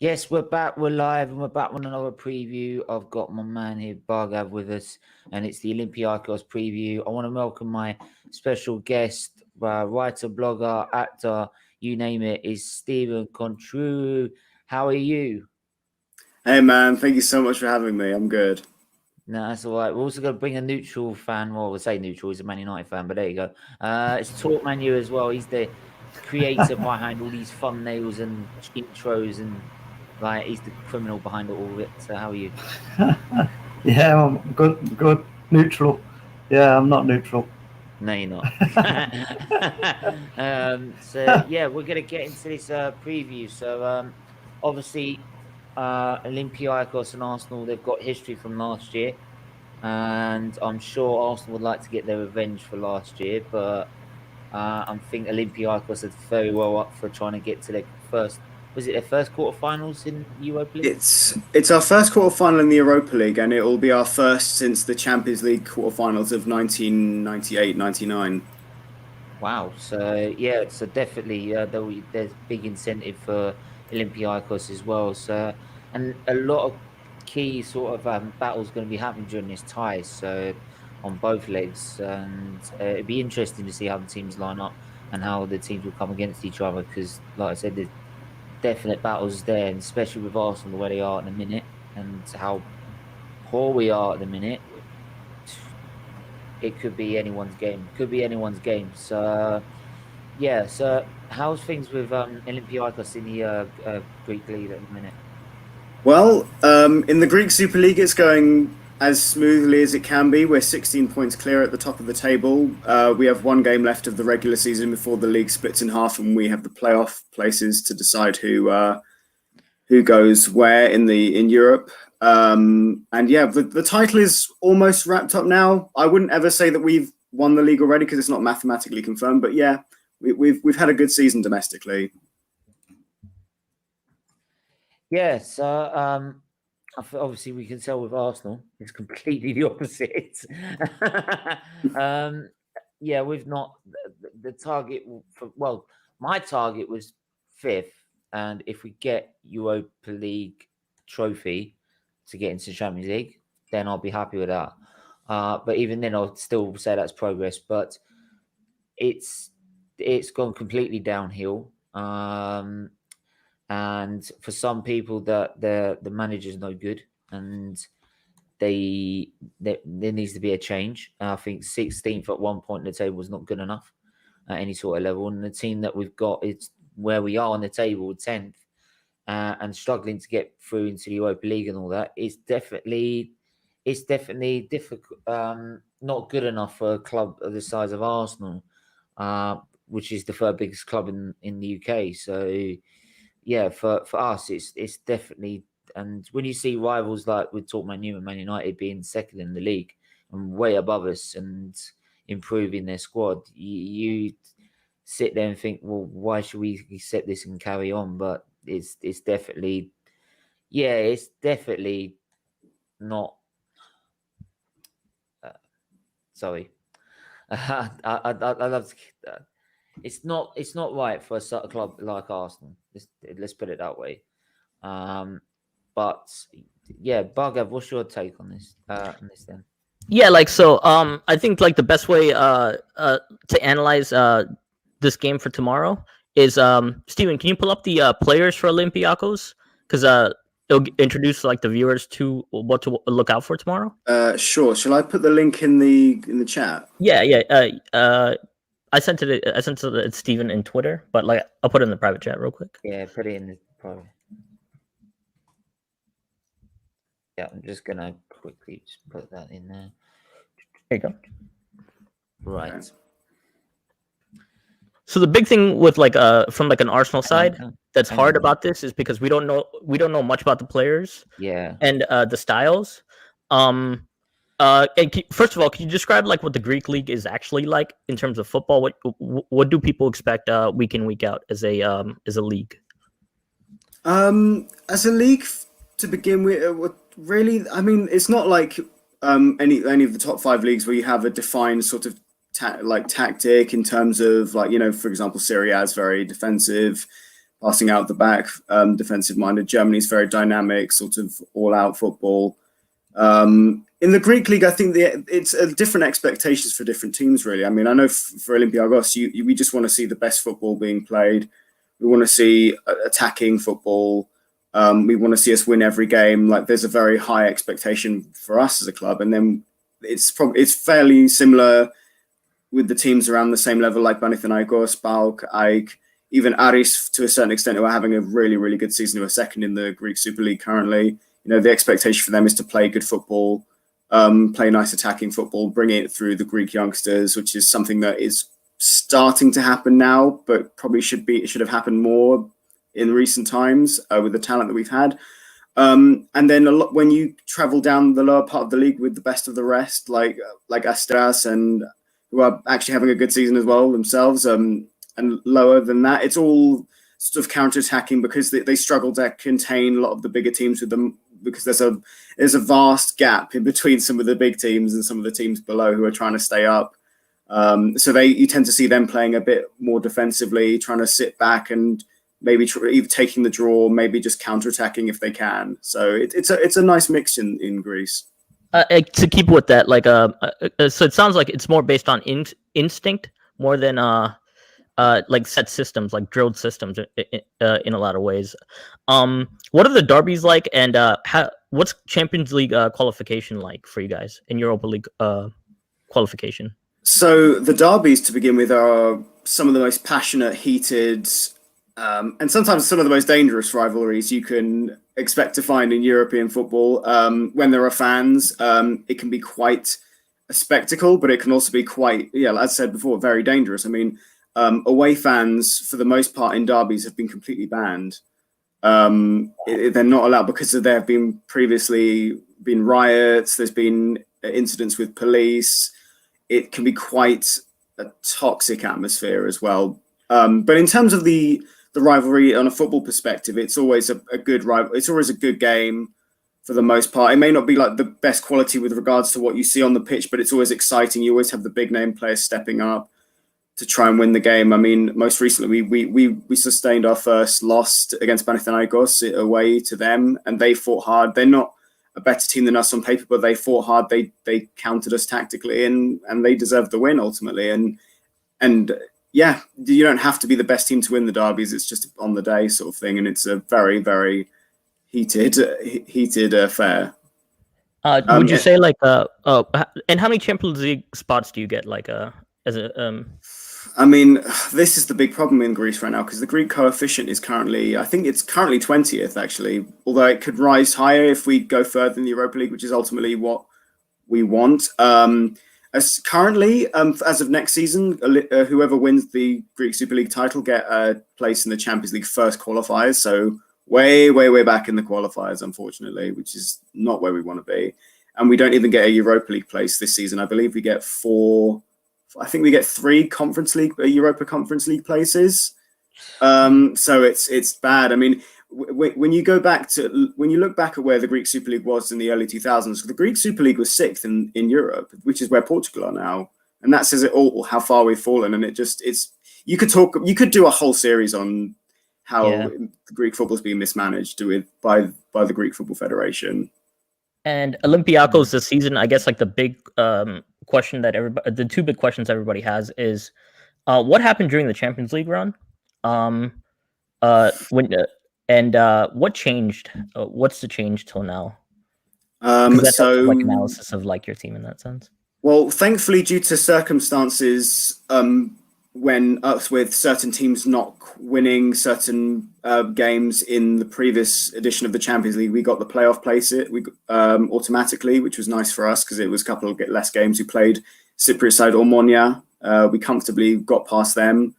Yes, we're back. We're live, and we're back with another preview. I've got my man here, Bargav, with us, and it's the Olympiacos preview. I want to welcome my special guest, writer, blogger, actor, you name it, is Stephen Kontourou. How are you? Hey man, thank you so much for having me. I'm good. No, that's all right. We're also going to bring a neutral fan. Well, we'll say neutral. He's a Man United fan, but there you go. It's Talk Manu as well. He's the creator behind all these thumbnails and intros, and he's the criminal behind all of it. So how are you? Yeah, I'm good. Neutral. Yeah, I'm not neutral. No, you're not. So yeah, we're gonna get into this preview. So obviously, Olympiacos and Arsenal, they've got history from last year, and I'm sure Arsenal would like to get their revenge for last year. But I think Olympiacos are very well up for trying to get to their first. Was it their first quarterfinals in Europa League? It's our first quarterfinal in the Europa League, and it will be our first since the Champions League quarterfinals of 1998-99. Wow. So yeah, so definitely there's big incentive for Olympiacos as well. So and a lot of key sort of battles going to be happening during this tie. So on both legs, and it'd be interesting to see how the teams line up and how the teams will come against each other. Because, like I said, there's definite battles there, and especially with Arsenal the way they are at the minute and how poor we are at the minute. It could be anyone's game. So, yeah. So, how's things with Olympiacos in the Greek league at the minute? Well, in the Greek Super League, it's going as smoothly as it can be. We're 16 points clear at the top of the table. We have one game left of the regular season before the league splits in half, and we have the playoff places to decide who goes where in Europe. And yeah, the title is almost wrapped up now. I wouldn't ever say that we've won the league already because it's not mathematically confirmed. But yeah, we've had a good season domestically. Yeah. So obviously we can tell with Arsenal, it's completely the opposite. Yeah, we've not the target. My target was 5th, and if we get Europa League trophy to get into the Champions League, then I'll be happy with that. But even then, I'll still say that's progress. But it's gone completely downhill. And for some people, that the manager's no good, and there needs to be a change. I think 16th at one point in the table was not good enough at any sort of level, and the team that we've got is where we are on the table, 10th, and struggling to get through into the Europa League and all that. It's definitely difficult. Not good enough for a club of the size of Arsenal, which is the third biggest club in the UK. So yeah, for us, it's definitely. And when you see rivals like we talk Man U and Man United being second in the league and way above us and improving their squad, you sit there and think, well, why should we accept this and carry on? But it's definitely, yeah, it's definitely not. Sorry, I love to. It's not right for a club like Arsenal. Let's put it that way. But yeah, Bargav, what's your take on this? Then? Yeah, I think the best way to analyze this game for tomorrow is Stephen, can you pull up the players for Olympiacos? Because it'll introduce the viewers to what to look out for tomorrow. Sure. Shall I put the link in the chat? Yeah. I sent it to Stephen in Twitter, but I'll put it in the private chat real quick. Yeah, put it in the private. Yeah, I'm just gonna quickly just put that in there. There you go. Right. Okay. So the big thing with from an Arsenal side that's hard about this is because we don't know much about the players. Yeah. And the styles. First of all, can you describe what the Greek league is actually like in terms of football? What do people expect week in, week out as a league? As a league, to begin with, really, I mean, it's not like any of the top 5 leagues where you have a defined sort of tactic in terms of for example, Serie A is very defensive. passing out the back, defensive-minded. Germany's very dynamic, sort of all-out football. In the Greek league, I think it's different expectations for different teams, really. I mean, I know for Olympiacos, we just want to see the best football being played. We want to see attacking football. We want to see us win every game. Like, there's a very high expectation for us as a club, and then it's fairly similar with the teams around the same level, like Panathinaikos, PAOK, AEK, even Aris to a certain extent, who are having a really, really good season, who are second in the Greek Super League currently. You know, the expectation for them is to play good football, play nice attacking football, bring it through the Greek youngsters, which is something that is starting to happen now, but probably should have happened more in recent times with the talent that we've had. And then when you travel down the lower part of the league with the best of the rest, like Astras, and who are actually having a good season as well themselves, and lower than that, it's all sort of counter-attacking because they struggle to contain a lot of the bigger teams with them, because there's a vast gap in between some of the big teams and some of the teams below who are trying to stay up. So you tend to see them playing a bit more defensively, trying to sit back and maybe either taking the draw, maybe just counter-attacking if they can. So it's a nice mix in Greece. To keep with that, so it sounds like it's more based on instinct more than like set systems, like drilled systems in a lot of ways. What are the derbies like, and what's Champions League qualification like for you guys in Europa League qualification? So the derbies, to begin with, are some of the most passionate, heated, and sometimes some of the most dangerous rivalries you can expect to find in European football. When there are fans, it can be quite a spectacle, but it can also be quite, as I said before, very dangerous. I mean, away fans, for the most part, in derbies have been completely banned. They're not allowed because there have been previously been riots. There's been incidents with police. It can be quite a toxic atmosphere as well. But in terms of the rivalry on a football perspective, it's always a good rival. It's always a good game for the most part. It may not be like the best quality with regards to what you see on the pitch, but it's always exciting. You always have the big name players stepping up to try and win the game. I mean, most recently we sustained our first loss against Panathinaikos away to them, and they fought hard. They're not a better team than us on paper, but they fought hard. They countered us tactically, and they deserved the win ultimately. And yeah, you don't have to be the best team to win the derbies. It's just on the day sort of thing, and it's a very, very heated affair. Would you say and how many Champions League spots do you get I mean, this is the big problem in Greece right now, because the Greek coefficient is currently 20th, actually, although it could rise higher if we go further in the Europa League, which is ultimately what we want. As of next season, whoever wins the Greek Super League title get a place in the Champions League first qualifiers. So way, way, way back in the qualifiers, unfortunately, which is not where we want to be. And we don't even get a Europa League place this season. I believe we get 3 Europa Conference League places. So it's bad. I mean, when you look back at where the Greek Super League was in the early 2000s, the Greek Super League was 6th in Europe, which is where Portugal are now, and that says it all, how far we've fallen. And you could do a whole series on how the Greek football is being mismanaged by the Greek Football Federation. And Olympiacos this season, I guess, like the big question that the two big questions everybody has is, what happened during the Champions League run? What changed? What's the change till now? That's like analysis of like your team in that sense. Well, thankfully, due to circumstances, when with certain teams not winning certain games in the previous edition of the Champions League, we got the playoff place automatically, which was nice for us because it was a couple of less games. We played Cypriot side Omonia. We comfortably got past them.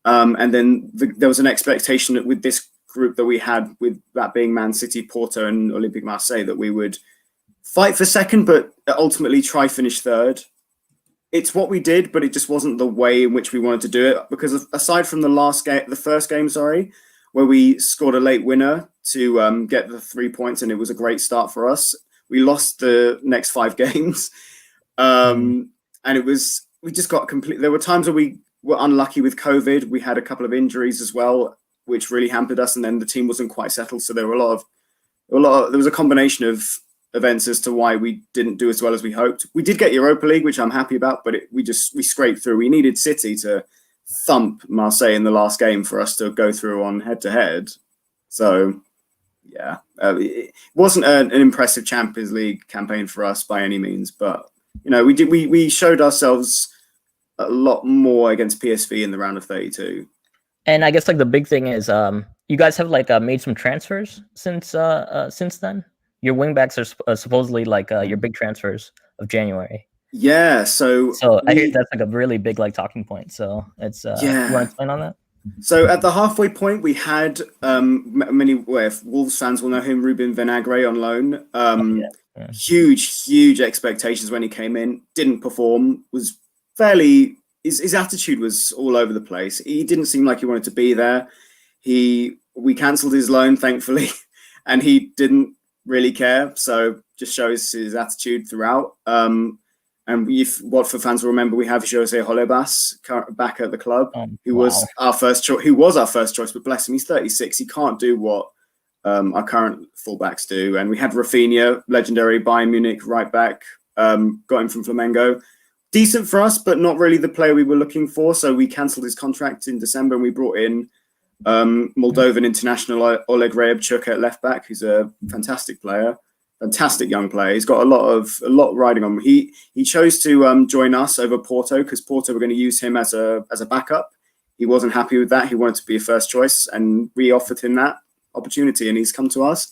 And then there was an expectation that with this group that we had, with that being Man City, Porto and Olympique Marseille, that we would fight for second, but ultimately try finish third. It's what we did, but it just wasn't the way in which we wanted to do it, because aside from the first game, where we scored a late winner to get the 3 points, and it was a great start for us, we lost the next 5 games. And we just got complete. There were times where we were unlucky with COVID. We had a couple of injuries as well, which really hampered us. And then the team wasn't quite settled, so there was a combination of events as to why we didn't do as well as we hoped. We did get Europa League, which I'm happy about, but we scraped through. We needed City to thump Marseille in the last game for us to go through on head-to-head. So, yeah, it wasn't an impressive Champions League campaign for us by any means, but we showed ourselves a lot more against PSV in the round of 32. And I guess the big thing is you guys have made some transfers since then. Your wingbacks are supposedly your big transfers of January. Yeah, so I hear that's a really big talking point. So it's you want to explain on that? So at the halfway point, we had many Wolves fans will know him, Ruben Vinagre on loan. Huge expectations when he came in. Didn't perform. Was fairly his attitude was all over the place. He didn't seem like he wanted to be there. We cancelled his loan, thankfully, and he didn't really care. So just shows his attitude throughout. And if Watford fans will remember, we have Jose Holebas back at the club, who was our first choice. But bless him, he's 36. He can't do what our current fullbacks do. And we had Rafinha, legendary Bayern Munich right back, got him from Flamengo. Decent for us, but not really the player we were looking for. So we cancelled his contract in December, and we brought in Moldovan international Oleg Reabchuk at left back, who's a fantastic player. Fantastic young player. He's got a lot riding on him. He chose to join us over Porto because Porto were going to use him as a backup. He wasn't happy with that. He wanted to be a first choice, and we offered him that opportunity, and he's come to us.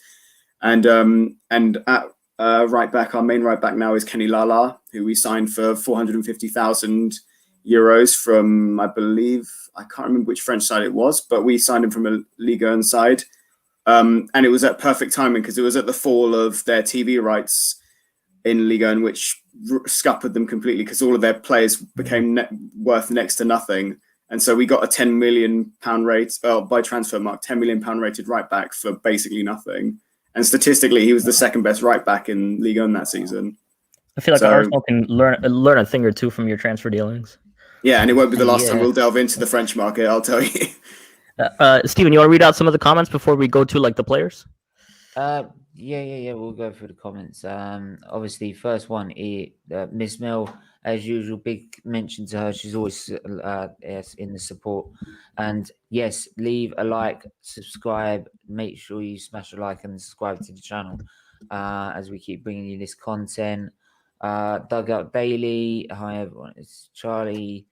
And at right back, our main right back now is Kenny Lala, who we signed for 450,000 euros from, I believe, I can't remember which French side it was, but we signed him from a Ligue 1 side. And it was at perfect timing because it was at the fall of their TV rights in Ligue 1, which scuppered them completely because all of their players became worth next to nothing. And so we got a £10 million rate, by transfer mark, £10 million rated right back for basically nothing. And statistically, he was the second best right back in Ligue 1 that season. I feel like Arsenal can learn a thing or two from your transfer dealings. Yeah, and it won't be the last time we'll delve into the French market, I'll tell you. Stephen, you want to read out some of the comments before we go to the players? Yeah. We'll go through the comments. Obviously, first one, Miss Mel, as usual, big mention to her. She's always in the support. And yes, leave a like, subscribe. Make sure you smash a like and subscribe to the channel as we keep bringing you this content. Dugout Daily. Hi everyone, it's Charlie.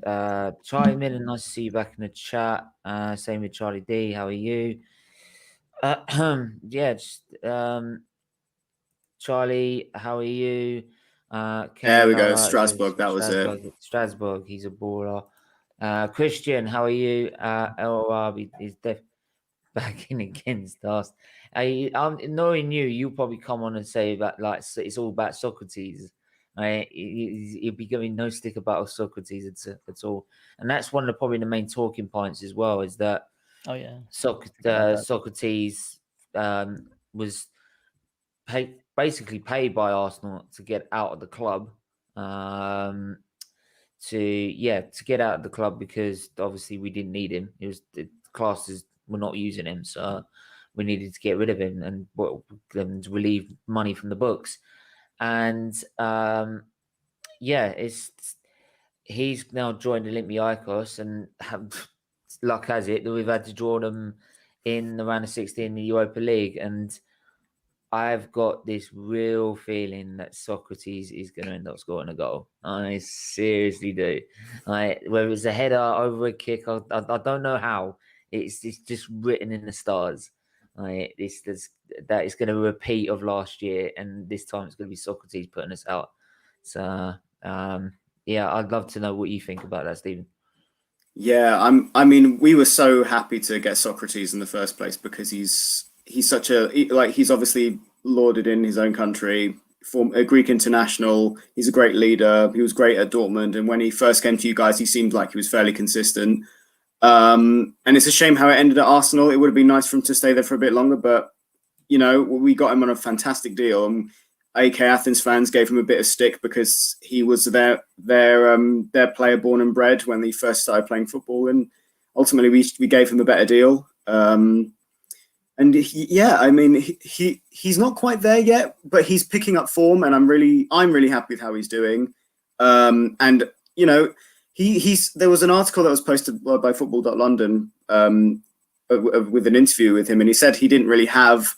Charlie Miller, nice to see you back in the chat. Same with Charlie D. How are you? Charlie, how are you? There we go. Strasbourg, that was it. Strasbourg, he's a baller. Christian, how are you? LOR is back in against us. Knowing you probably come on and say that it's all about Sokratis. He'll be giving no stick about Sokratis at all, and that's one of probably the main talking points as well. Is that Sokratis was basically paid by Arsenal to get out of the club, to get out of the club because obviously we didn't need him. It was the classes were not using him, so we needed to get rid of him and relieve money from the books. And he's now joined Olympiacos, and luck has it that we've had to draw them in the round of 16 in the Europa League. And I've got this real feeling that Sokratis is going to end up scoring a goal. I seriously do. Whether it's a header, over a kick, I don't know how. It's just written in the stars. That is going to repeat of last year, and this time it's going to be Sokratis putting us out. So, I'd love to know what you think about that, Stephen. Yeah, we were so happy to get Sokratis in the first place because he's he's obviously lauded in his own country, a Greek international. He's a great leader. He was great at Dortmund, and when he first came to you guys, he seemed like he was fairly consistent. And it's a shame how it ended at Arsenal. It would have been nice for him to stay there for a bit longer, but we got him on a fantastic deal. And AK Athens fans gave him a bit of stick because he was their player born and bred when he first started playing football. And ultimately we gave him a better deal. And he's not quite there yet, but he's picking up form, and I'm really happy with how he's doing. And you know, there was an article that was posted by Football.London with an interview with him, and he said he didn't really have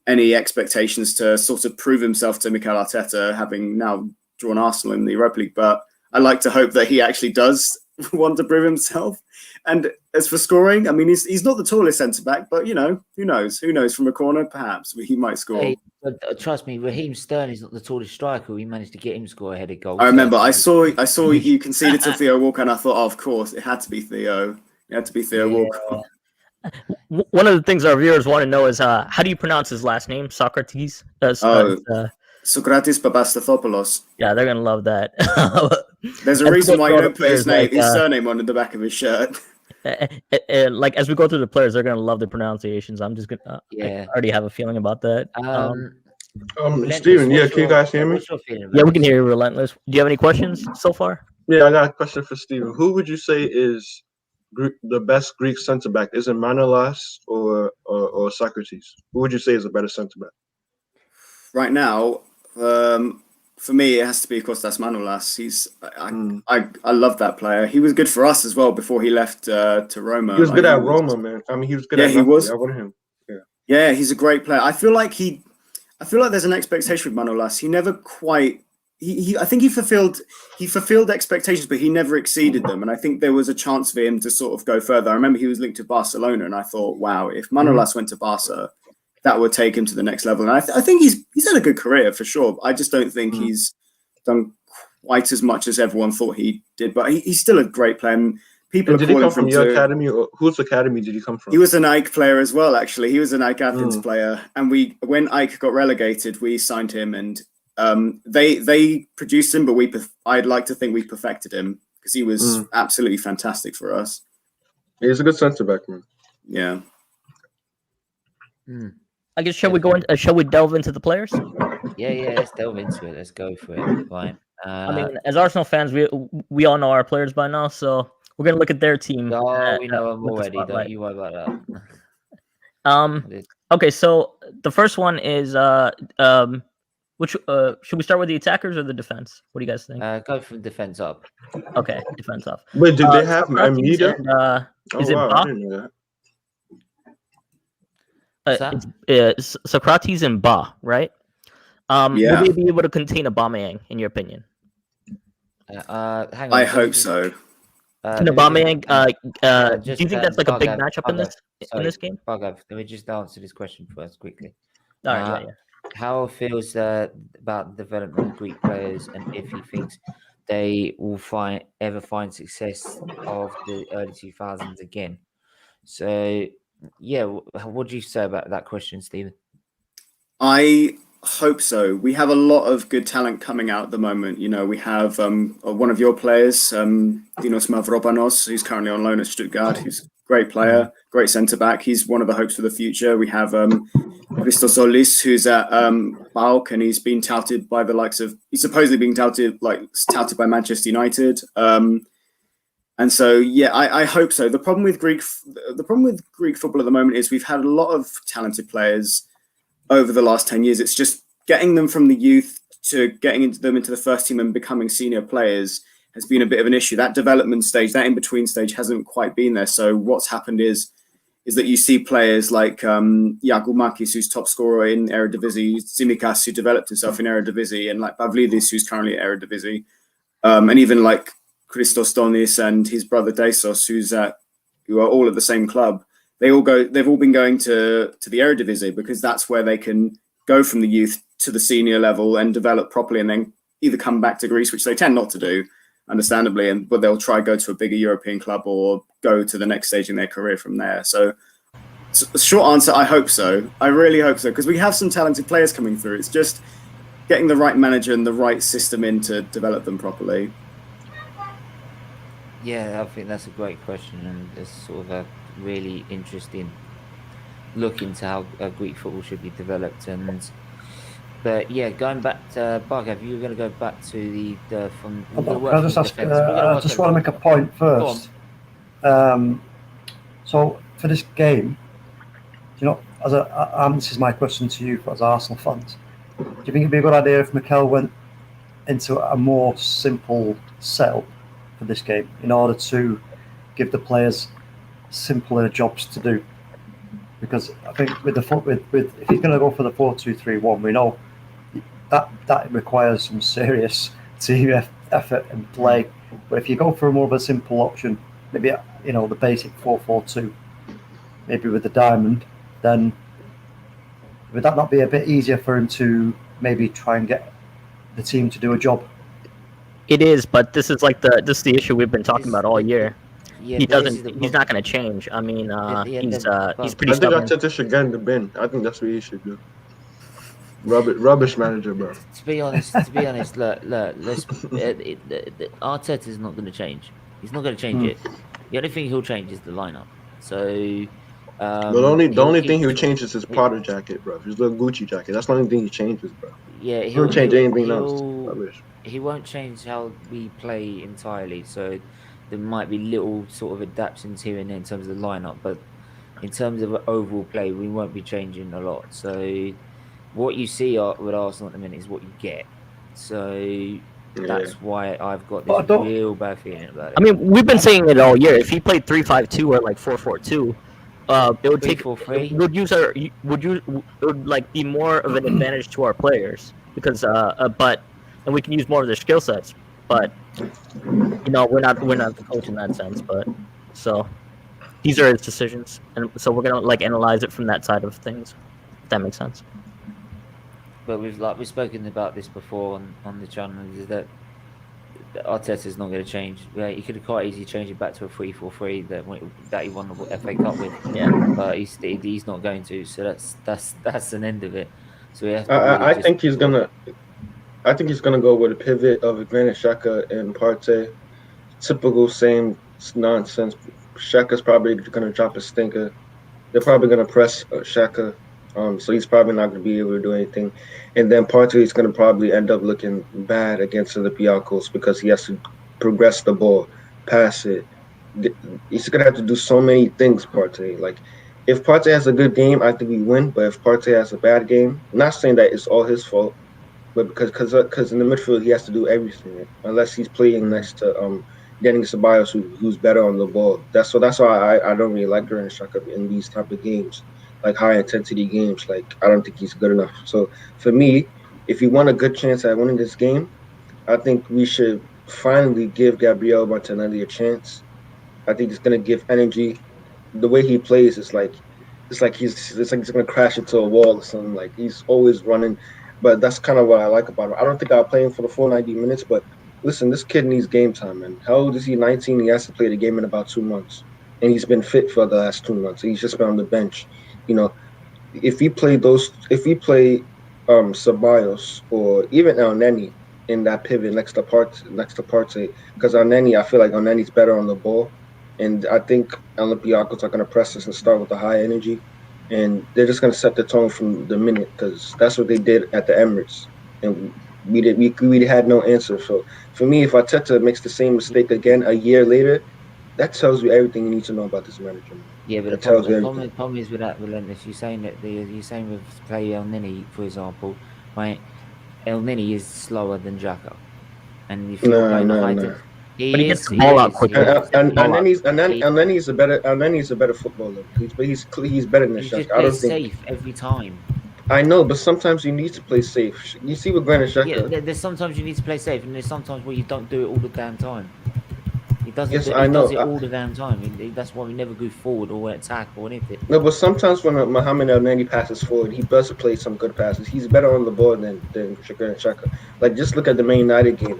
any expectations to sort of prove himself to Mikel Arteta, having now drawn Arsenal in the Europa League. But I like to hope that he actually does want to prove himself. And as for scoring, I mean, he's not the tallest centre back, but you know, who knows? Who knows? From a corner, perhaps he might score. Hey, trust me, Raheem Sterling's not the tallest striker. We managed to get him to score a headed goal. I remember I saw you conceded to Theo Walker, and I thought, oh, of course, it had to be Theo. It had to be Theo Walker. One of the things our viewers want to know is how do you pronounce his last name? Sokratis? Sokratis Papastathopoulos. Yeah, they're gonna love that. There's a reason why you don't put his surname on the back of his shirt. Like as we go through the players, they're gonna love the pronunciations. I'm just gonna. I already have a feeling about that. Steven, can you guys hear me? Yeah, we can hear you, Relentless. Do you have any questions so far? Yeah, I got a question for Steven. Who would you say is the best Greek centre back? Is it Manolas or Sokratis? Who would you say is a better centre back? Right now, for me, it has to be Kostas Manolas. I love that player. He was good for us as well before he left to Roma. He was good at Roma, man. I mean, he was good at Napoli. I wanted him. Yeah, he's a great player. I feel like there's an expectation with Manolas. He never quite. I think he fulfilled expectations, but he never exceeded them. And I think there was a chance for him to sort of go further. I remember he was linked to Barcelona, and I thought, wow, if Manolas went to Barca, that would take him to the next level. And I think he's had a good career for sure. I just don't think he's done quite as much as everyone thought he did. But he's still a great player. And people did he come from your academy, or whose academy did he come from? He was an AEK player as well, actually. He was an AEK Athens player. And when AEK got relegated, we signed him, and they produced him, but I'd like to think we perfected him because he was absolutely fantastic for us. He's a good centre back, man. Yeah. I guess shall we delve into the players? Yeah, let's delve into it. Let's go for it. Right. I mean, as Arsenal fans, we all know our players by now, so we're gonna look at their team. Oh, we know them already. Don't you worry about that. Okay, so the first one is which should we start with the attackers or the defense? What do you guys think? Go from defense up. Okay, defense up. Wait, did they have Amida? Is it Ba? It's Sokratis and Ba, right? Will they be able to contain Aubameyang, in your opinion? Hang on. I hope so. Can Aubameyang? Do you think that's like a big matchup in this game? Bagav, let me just answer this question first quickly. All right, yeah. How feels about the development of Greek players, and if he thinks they will ever find success of the early 2000s again? So, yeah, what do you say about that question, Stephen? I hope so. We have a lot of good talent coming out at the moment. You know, we have one of your players, Dinos Mavropanos, who's currently on loan at Stuttgart, who's a great player, great centre-back. He's one of the hopes for the future. We have Christos Solis, who's at PAOK, and he's been touted by the likes of, he's supposedly being touted by Manchester United. And so, yeah, I hope so. The problem with Greek football at the moment is we've had a lot of talented players over the last 10 years. It's just getting them from the youth to getting them into the first team and becoming senior players has been a bit of an issue. That development stage, that in-between stage hasn't quite been there. So what's happened is that you see players like Yagomakis, who's top scorer in Eredivisie, Tsimikas, who developed himself in Eredivisie, and like Pavlidis, who's currently at Eredivisie, and even like Christos Donis and his brother Desos, who are all at the same club. They've all been going to the Eredivisie because that's where they can go from the youth to the senior level and develop properly, and then either come back to Greece, which they tend not to do, understandably, but they'll try go to a bigger European club or go to the next stage in their career from there. So, short answer, I hope so. I really hope so, because we have some talented players coming through. It's just getting the right manager and the right system in to develop them properly. Yeah, I think that's a great question, and it's sort of a really interesting look into how Greek football should be developed. But yeah, going back to Bagav, you were going to go back to I just want to make a point first. So for this game, this is my question to you as Arsenal fans. Do you think it'd be a good idea if Mikel went into a more simple setup for this game in order to give the players simpler jobs to do? Because I think with if he's going to go for the 4-2-3-1, we know that requires some serious team effort and play. But if you go for more of a simple option, maybe the basic 4-4-2, maybe with the diamond, then would that not be a bit easier for him to maybe try and get the team to do a job? It is, but this is the issue we've been talking about all year. Yeah, He's not going to change. I mean, he's pretty I think stubborn. Arteta should get in the bin. I think that's what he should do. Rubbish manager, bro. To be honest, look, Arteta's not going to change. He's not going to change it. The only thing he'll change is the lineup. So, the only thing he'll change is his Prada jacket, bro. His little Gucci jacket. That's the only thing he changes, bro. Yeah, he'll change anything else. He won't change how we play entirely. So there might be little sort of adaptations here and there in terms of the lineup, but in terms of overall play, we won't be changing a lot. So what you see with Arsenal at the minute is what you get. So that's why I've got this real bad feeling about it. I mean, we've been saying it all year. If he played 3-5-2 or like 4-4-2, it would take 3-4-3. would be more of an advantage to our players because and we can use more of their skill sets. But we're not the coach in that sense. But so these are his decisions, and so we're gonna analyze it from that side of things. If that makes sense. But we've spoken about this before on the channel, is that Arteta's not going to change. He could have quite easily changed it back to a 3-4-3 that he won the FA Cup with. Yeah, but he's not going to. So that's an end of it. So we have to I think he's gonna go with a pivot of Granit Xhaka and Partey. Typical same nonsense. Xhaka's probably gonna drop a stinker. They're probably gonna press Xhaka. So he's probably not going to be able to do anything. And then Partey is going to probably end up looking bad against the Olympiacos because he has to progress the ball, pass it. He's going to have to do so many things, Partey. Like, if Partey has a good game, I think we win. But if Partey has a bad game, I'm not saying that it's all his fault, but because in the midfield, he has to do everything unless he's playing next to Denis Ceballos, who's better on the ball. That's why I don't really like Granit Xhaka in these type of games. Like high-intensity games, I don't think he's good enough. So for me, if you want a good chance at winning this game, I think we should finally give Gabriel Martinelli a chance. I think it's going to give energy. The way he plays, it's like he's going to crash into a wall or something. Like he's always running, but that's kind of what I like about him. I don't think I'll play him for the full 90 minutes, but listen, this kid needs game time, man. How old is he? 19. He has to play the game in about 2 months, and he's been fit for the last 2 months. He's just been on the bench. If we play Ceballos or even El Neni in that pivot next to Partey, because El Neni, I feel like El Neni's better on the ball, and I think Olympiacos are going to press us and start with a high energy, and they're just going to set the tone from the minute because that's what they did at the Emirates, and we had no answer. So for me, if Arteta makes the same mistake again a year later, that tells you everything you need to know about this manager. Yeah, but the problem is with that relentless. You're saying with play El Neni, for example, right? El Neni is slower than Xhaka, and if you're playing the height, he gets the ball out quicker. And Neni is a better footballer. He's better than Xhaka. I don't think safe every time. I know, but sometimes you need to play safe. You see with Granit Xhaka. Yeah, there's sometimes you need to play safe, and there's sometimes where you don't do it all the damn time. He does it all the damn time. That's why we never go forward or attack or anything. No, but sometimes when Mohamed El Neni passes forward, he does play some good passes. He's better on the ball than Granit Xhaka. Like, just look at the Man United game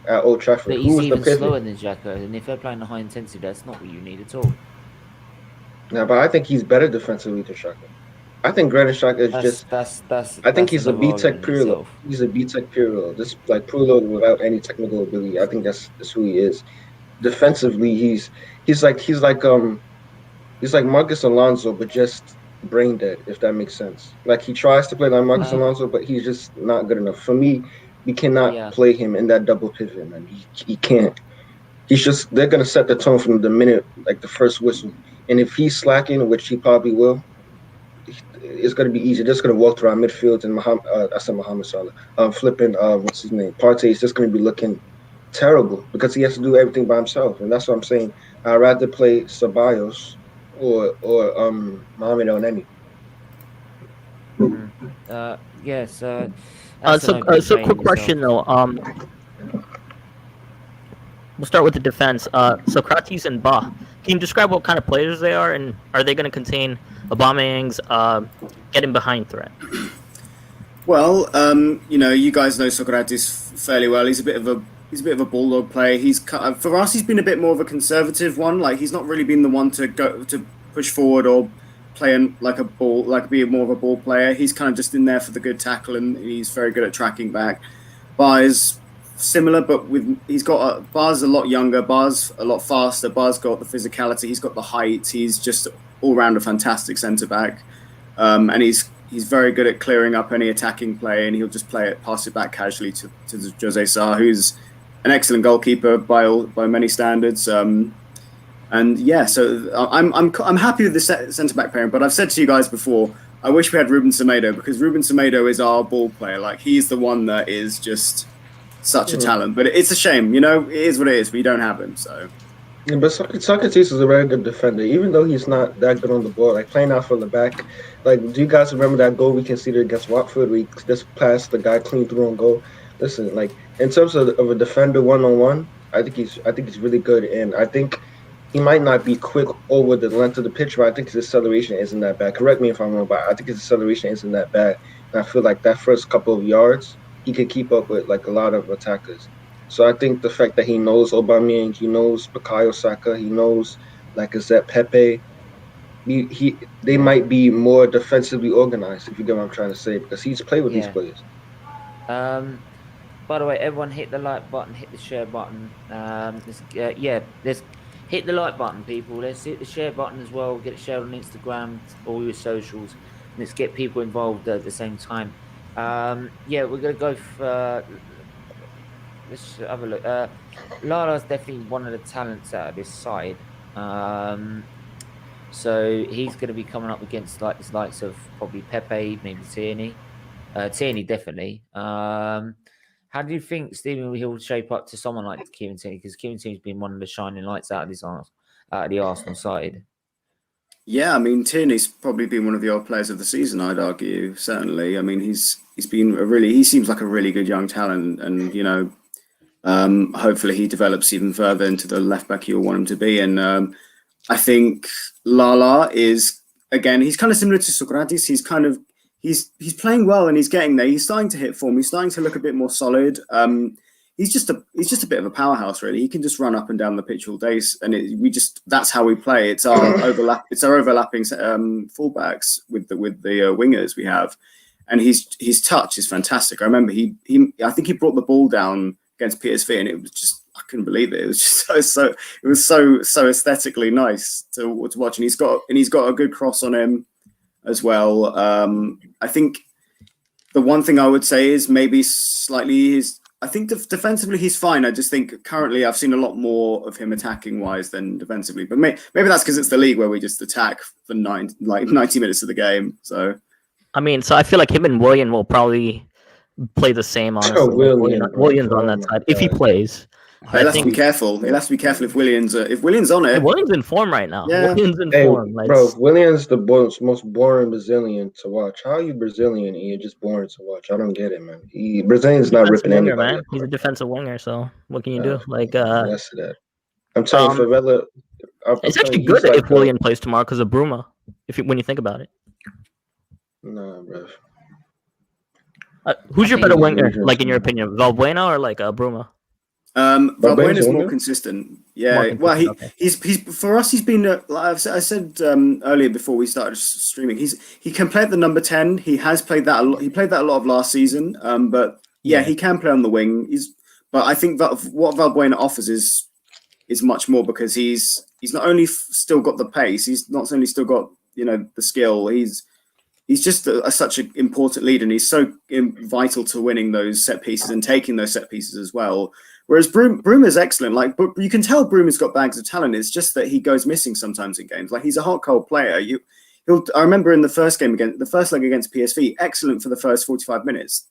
at Old Trafford. But he's even slower than Xhaka, and if they're playing the high intensity, that's not what you need at all. No, but I think he's better defensively than Xhaka. I think Granit Xhaka is I think he's a B-Tech Pirlo. He's a B-Tech Pirlo. Just like Pirlo without any technical ability. I think that's who he is. Defensively, he's like Marcus Alonso, but just brain dead, if that makes sense. Like, he tries to play like Marcus Alonso, but he's just not good enough. For me, we cannot play him in that double pivot, man. He can't. They're gonna set the tone from the minute, like the first whistle, And if he's slacking, which he probably will, it's going to be easy. Just going to walk around midfield and I said Mohamed Salah, flipping, what's his name? Partey is just going to be looking terrible because he has to do everything by himself. And that's what I'm saying. I'd rather play Ceballos or Mohamed Elneny. Yes. So quick question though. We'll start with the defense. Sokratis and Ba. Can you describe what kind of players they are, and are they going to contain Aubameyang's getting behind threat? Well, you guys know Sokratis fairly well. He's a bit of a bulldog player. For us, he's been a bit more of a conservative one. Like he's not really been the one to push forward or play be more of a ball player. He's kind of just in there for the good tackle, and he's very good at tracking back. Ba is similar, but Ba's a lot younger. Ba's a lot faster. Ba's got the physicality. He's got the height. He's just all round a fantastic centre back, and he's very good at clearing up any attacking play, and he'll just pass it back casually to Jose Sa, who's an excellent goalkeeper by many standards. So I'm happy with the centre back pairing. But I've said to you guys before, I wish we had Ruben Semedo, because Ruben Semedo is our ball player. Like he's the one that is just such a talent. But it's a shame, it is what it is. We don't have him, so. Yeah, but Sokratis is a very good defender, even though he's not that good on the ball. Like playing out from the back, like do you guys remember that goal we conceded against Watford? We just passed the guy clean through on goal. Listen, like in terms of a defender 1-on-1, I think he's really good, and I think he might not be quick over the length of the pitch, but I think his acceleration isn't that bad. Correct me if I'm wrong, but I think his acceleration isn't that bad. And I feel like that first couple of yards, he could keep up with like a lot of attackers. So I think the fact that he knows Aubameyang, he knows Bukayo Saka, he knows Lacazette, Pepe, they might be more defensively organized, if you get what I'm trying to say, because he's played with these players. By the way, everyone hit the like button, hit the share button. Let's hit the like button, people. Let's hit the share button as well. Get it shared on Instagram, all your socials. Let's get people involved at the same time. We're gonna go for. Let's have a look. Lala's definitely one of the talents out of this side. So he's going to be coming up against the likes of probably Pepe, maybe Tierney. Tierney definitely. How do you think, Stephen, he'll shape up to someone like Kieran Tierney? Because Kieran Tierney's been one of the shining lights out of the Arsenal side. Yeah, I mean, Tierney's probably been one of the old players of the season, I'd argue, certainly. I mean, he seems like a really good young talent, and, hopefully he develops even further into the left back you'll want him to be. And I think Lala is, again, he's kind of similar to Sokratis. He's playing well and he's getting there. He's starting to hit form. He's starting to look a bit more solid. He's just a bit of a powerhouse, really. He can just run up and down the pitch all day, and that's how we play. It's our overlapping fullbacks with the wingers we have, and his touch is fantastic. I remember I think he brought the ball down against PSV, and it was just, I couldn't believe it. It was just so aesthetically nice to watch, and he's got a good cross on him as well. I think the one thing I would say is maybe slightly I think defensively he's fine. I just think currently I've seen a lot more of him attacking wise than defensively. But maybe that's because it's the league where we just attack for 90 minutes of the game. So I mean, I feel like him and Willian will probably play the same. Honestly, Willian's on that side if he plays. He'll have to be careful. He'll have to be careful if Willian's on it. Willian's in form right now. Yeah. Willian's in form. Bro, Willian's the most boring Brazilian to watch. How are you Brazilian and you're just boring to watch? I don't get it, man. Brazilian's not ripping winger, anybody. Man. He's a defensive winger, so what can you do? Less of that. I'm telling you, Favela. It's actually good if Willian plays tomorrow because of Bruma. When you think about it. Nah, bro. Who's your better winger, in your opinion, Valbuena or Bruma? Valbuena's more consistent. Yeah, he's for us. He's been I said earlier before we started streaming. He can play at the number 10. He has played that a lot. He played that a lot of last season. But he can play on the wing. But I think that what Valbuena offers is much more, because he's not only still got the pace. He's not only still got the skill. He's he's just such an important leader, and he's so vital to winning those set pieces and taking those set pieces as well. Whereas Bruma's excellent. Like, but you can tell Bruma's got bags of talent. It's just that he goes missing sometimes in games. Like, he's a hot cold player. I remember in the first leg against PSV, excellent for the first 45 minutes.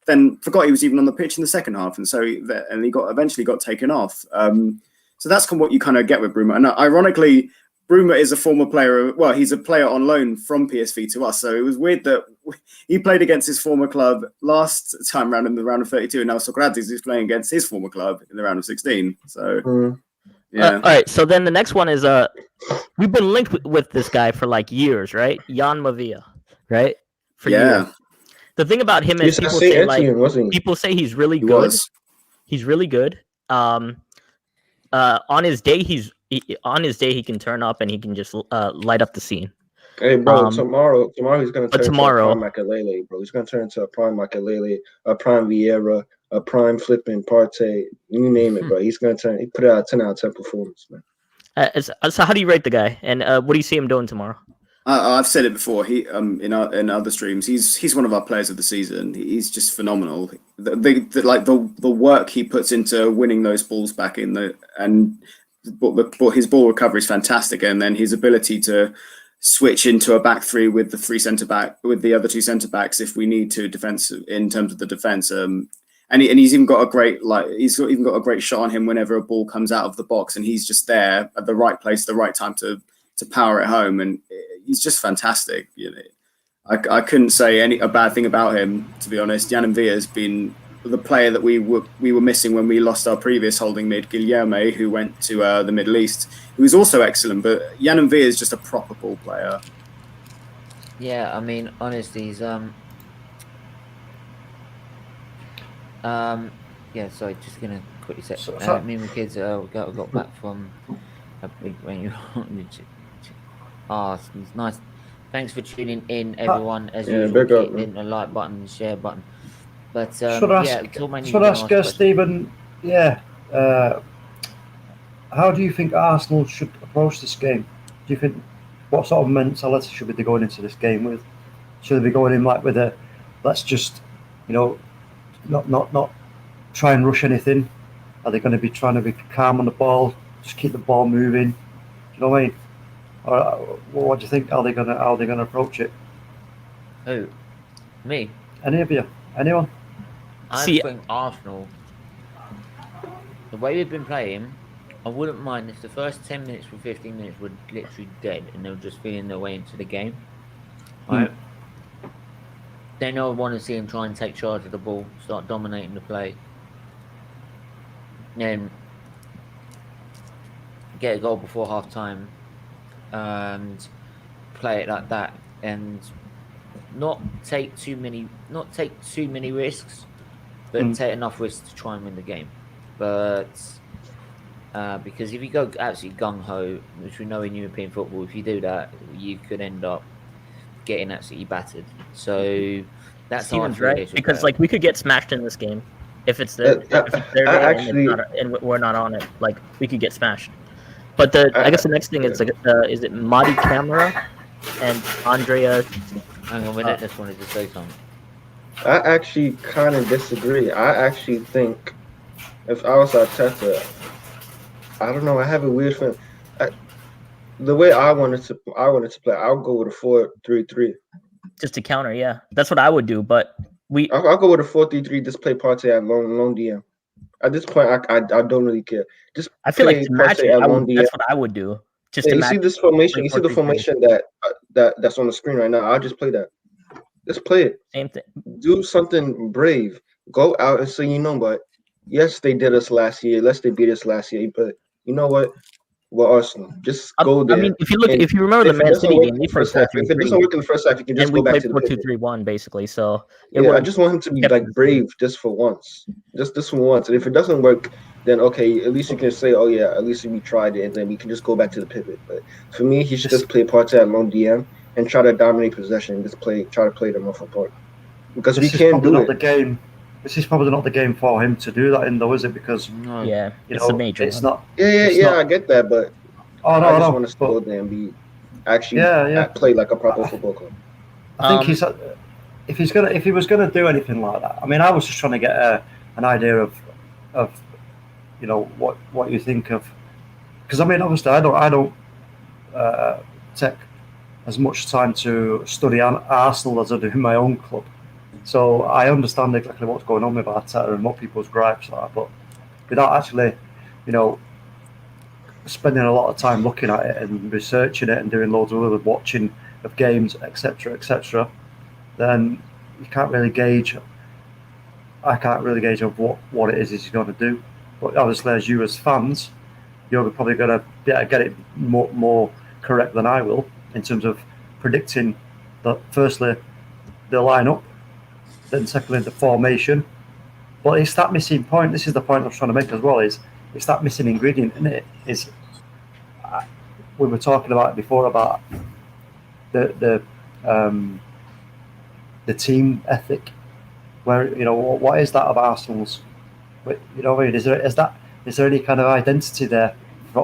Then forgot he was even on the pitch in the second half, and so he eventually got taken off. So that's what you kind of get with Bruma. And ironically, Bruma is a former player. Well, he's a player on loan from PSV to us. So it was weird that he played against his former club last time round in the round of 32, and now Sokratis is playing against his former club in the round of 16. So, yeah. All right. So then the next one is we've been linked with this guy for like years, right? Jan Mavia, right? For years. The thing about him is people say he's really good. He's really good. On his day, he can turn up and he can just light up the scene. Hey, bro, tomorrow he's going to turn into a prime Makelele, bro. He's going to turn into a prime Makelele, a prime Vieira, a prime flipping Partey, you name it, bro. He's going to he put out a 10 out of 10 performance, man. So how do you rate the guy? And what do you see him doing tomorrow? I've said it before. He in other streams, he's one of our players of the season. He's just phenomenal. The work he puts into winning those balls back in but his ball recovery is fantastic, and then his ability to switch into a back three with the other two centre backs if we need to in terms of the defence. And he's even got a great shot on him whenever a ball comes out of the box, and he's just there at the right place, the right time to power it home, and he's just fantastic. You know, I couldn't say a bad thing about him, to be honest. Jan Villa has been the player that we were missing when we lost our previous holding mid, Guilherme, who went to the Middle East, who was also excellent. But Jan Villa is just a proper ball player. Yeah, I mean, honestly, he's yeah. Sorry, just gonna quickly say. Me and the kids got back from a big rain. It's nice. Thanks for tuning in, everyone. As usual, hitting the like button, the share button. But should I ask Stephen? Yeah, how do you think Arsenal should approach this game? Do you think what sort of mentality should they be going into this game with? Should they be going in like with a let's just, not try and rush anything? Are they going to be trying to be calm on the ball, just keep the ball moving? Do you know what I mean? Or what do you think? How are they gonna approach it? Who? Me? Any of you? Anyone? I think Arsenal, the way we've been playing, I wouldn't mind if the first 10 minutes or 15 minutes were literally dead and they were just feeling their way into the game. Right? Then I would want to see them try and take charge of the ball, start dominating the play. Then get a goal before half time and play it like that, and not take too many risks, but take enough risks to try and win the game. But because if you go absolutely gung-ho, which we know in European football, if you do that, you could end up getting absolutely battered. So that's Steven's right, because like we could get smashed in this game if it's there, and we're not on it. Like we could get smashed. But I guess the next thing is is it Madi Camara and Andrea? Hang on a minute, I just wanted to say something. I actually kind of disagree. I actually think if I was Arteta, I don't know. I have a weird feeling. The way I wanted to play, I'll go with a 4-3-3. Just to counter, yeah, that's what I would do. But I'll go with a 4-3-3. Just play Partey at long DM. At this point, I don't really care. Just I feel like to match it, that's what I would do. Just you see this formation. You see the formation that's on the screen right now. I'll just play that. Just play it. Same thing. Do something brave. Go out and say, but yes, they did us last year. They beat us last year. But you know what? Well, Arsenal, just go there. I mean, if you remember the Man City game, if it doesn't work in the first half, you can just go back to the 4-2-3-1 basically. So I just want him to be like brave, just for once, just for once. And if it doesn't work, then okay, at least you can say, oh yeah, at least we tried it, and then we can just go back to the pivot. But for me, he should just play Partey at long DM and try to dominate possession and just try to play them off apart, because we can't do it. This is probably not the game for him to do that in, though, is it? Because it's a major. It's not. I get that, but I just want to go there and be play like a proper football club. I think if he was gonna do anything like that. I mean, I was just trying to get an idea of what you think of, because I mean, obviously, I don't take as much time to study Arsenal as I do in my own club, so I understand exactly what's going on with Arteta and what people's gripes are, but without actually, spending a lot of time looking at it and researching it and doing loads of other watching of games, etc., then you can't really gauge. I can't really gauge of what it is he's going to do. But obviously, as you as fans, you're probably going to get it more correct than I will in terms of predicting that. Firstly, the lineup, then secondly the formation. But it's that missing point. This is the point I was trying to make as well. It's that missing ingredient, isn't it? We were talking about it before about the team ethic. Where what is that of Arsenal's? What I mean? Is there any kind of identity there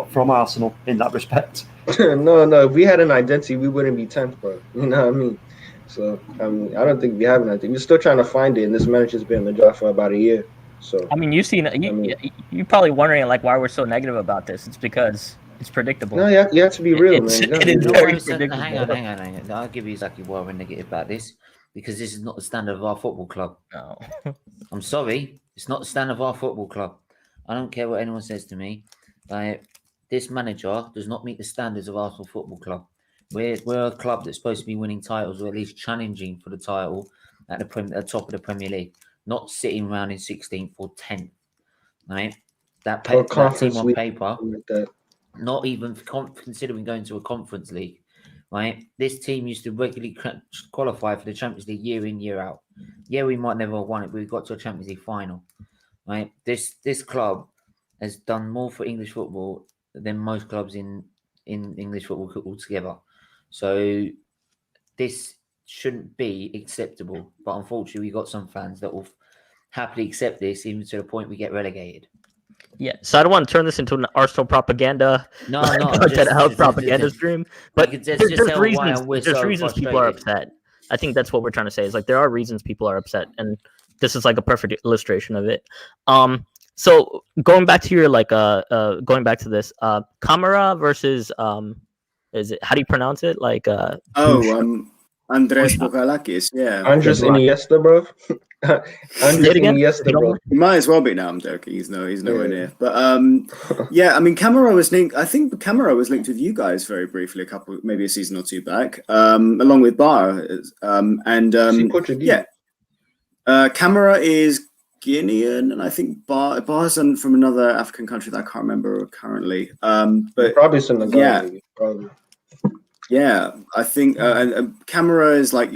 from Arsenal in that respect? No. If we had an identity, we wouldn't be 10th, bro. You know what I mean? So I don't think we have an identity. We're still trying to find it, and this manager's been in the job for about a year. So I mean, you're probably wondering like why we're so negative about this. It's because it's predictable. No, you have to be real, man. It is very predictable. Hang on. I'll give you exactly why we're negative about this. Because this is not the standard of our football club. No. I'm sorry. It's not the standard of our football club. I don't care what anyone says to me. This manager does not meet the standards of Arsenal Football Club. We're a club that's supposed to be winning titles or at least challenging for the title at the top of the Premier League, not sitting around in 16th or 10th. Right? That team on paper, not even considering going to a conference league. Right, this team used to regularly qualify for the Champions League year in, year out. Yeah, we might never have won it, but we got to a Champions League final. Right, this club has done more for English football than most clubs in English football altogether. So this shouldn't be acceptable. But unfortunately, we got some fans that will happily accept this, even to the point we get relegated. Yeah, so I don't want to turn this into an Arsenal propaganda. No, propaganda stream. But there's reasons people are upset. I think that's what we're trying to say. Is like there are reasons people are upset, and this is like a perfect illustration of it. So going back to your going back to this, Camara versus is it, how do you pronounce it? Andres Bocalakis, yeah. Andres Iniesta, bro. Andres Iniesta, bro. He might as well be now. I'm joking. He's nowhere near. But yeah, I mean, Camara was linked. I think Camara was linked with you guys very briefly, maybe a season or two back, along with Bar. Yeah, Camara is Guinean, and I think Bar's from another African country that I can't remember currently. But probably Senegal. Yeah, probably. Yeah, I think Camara is like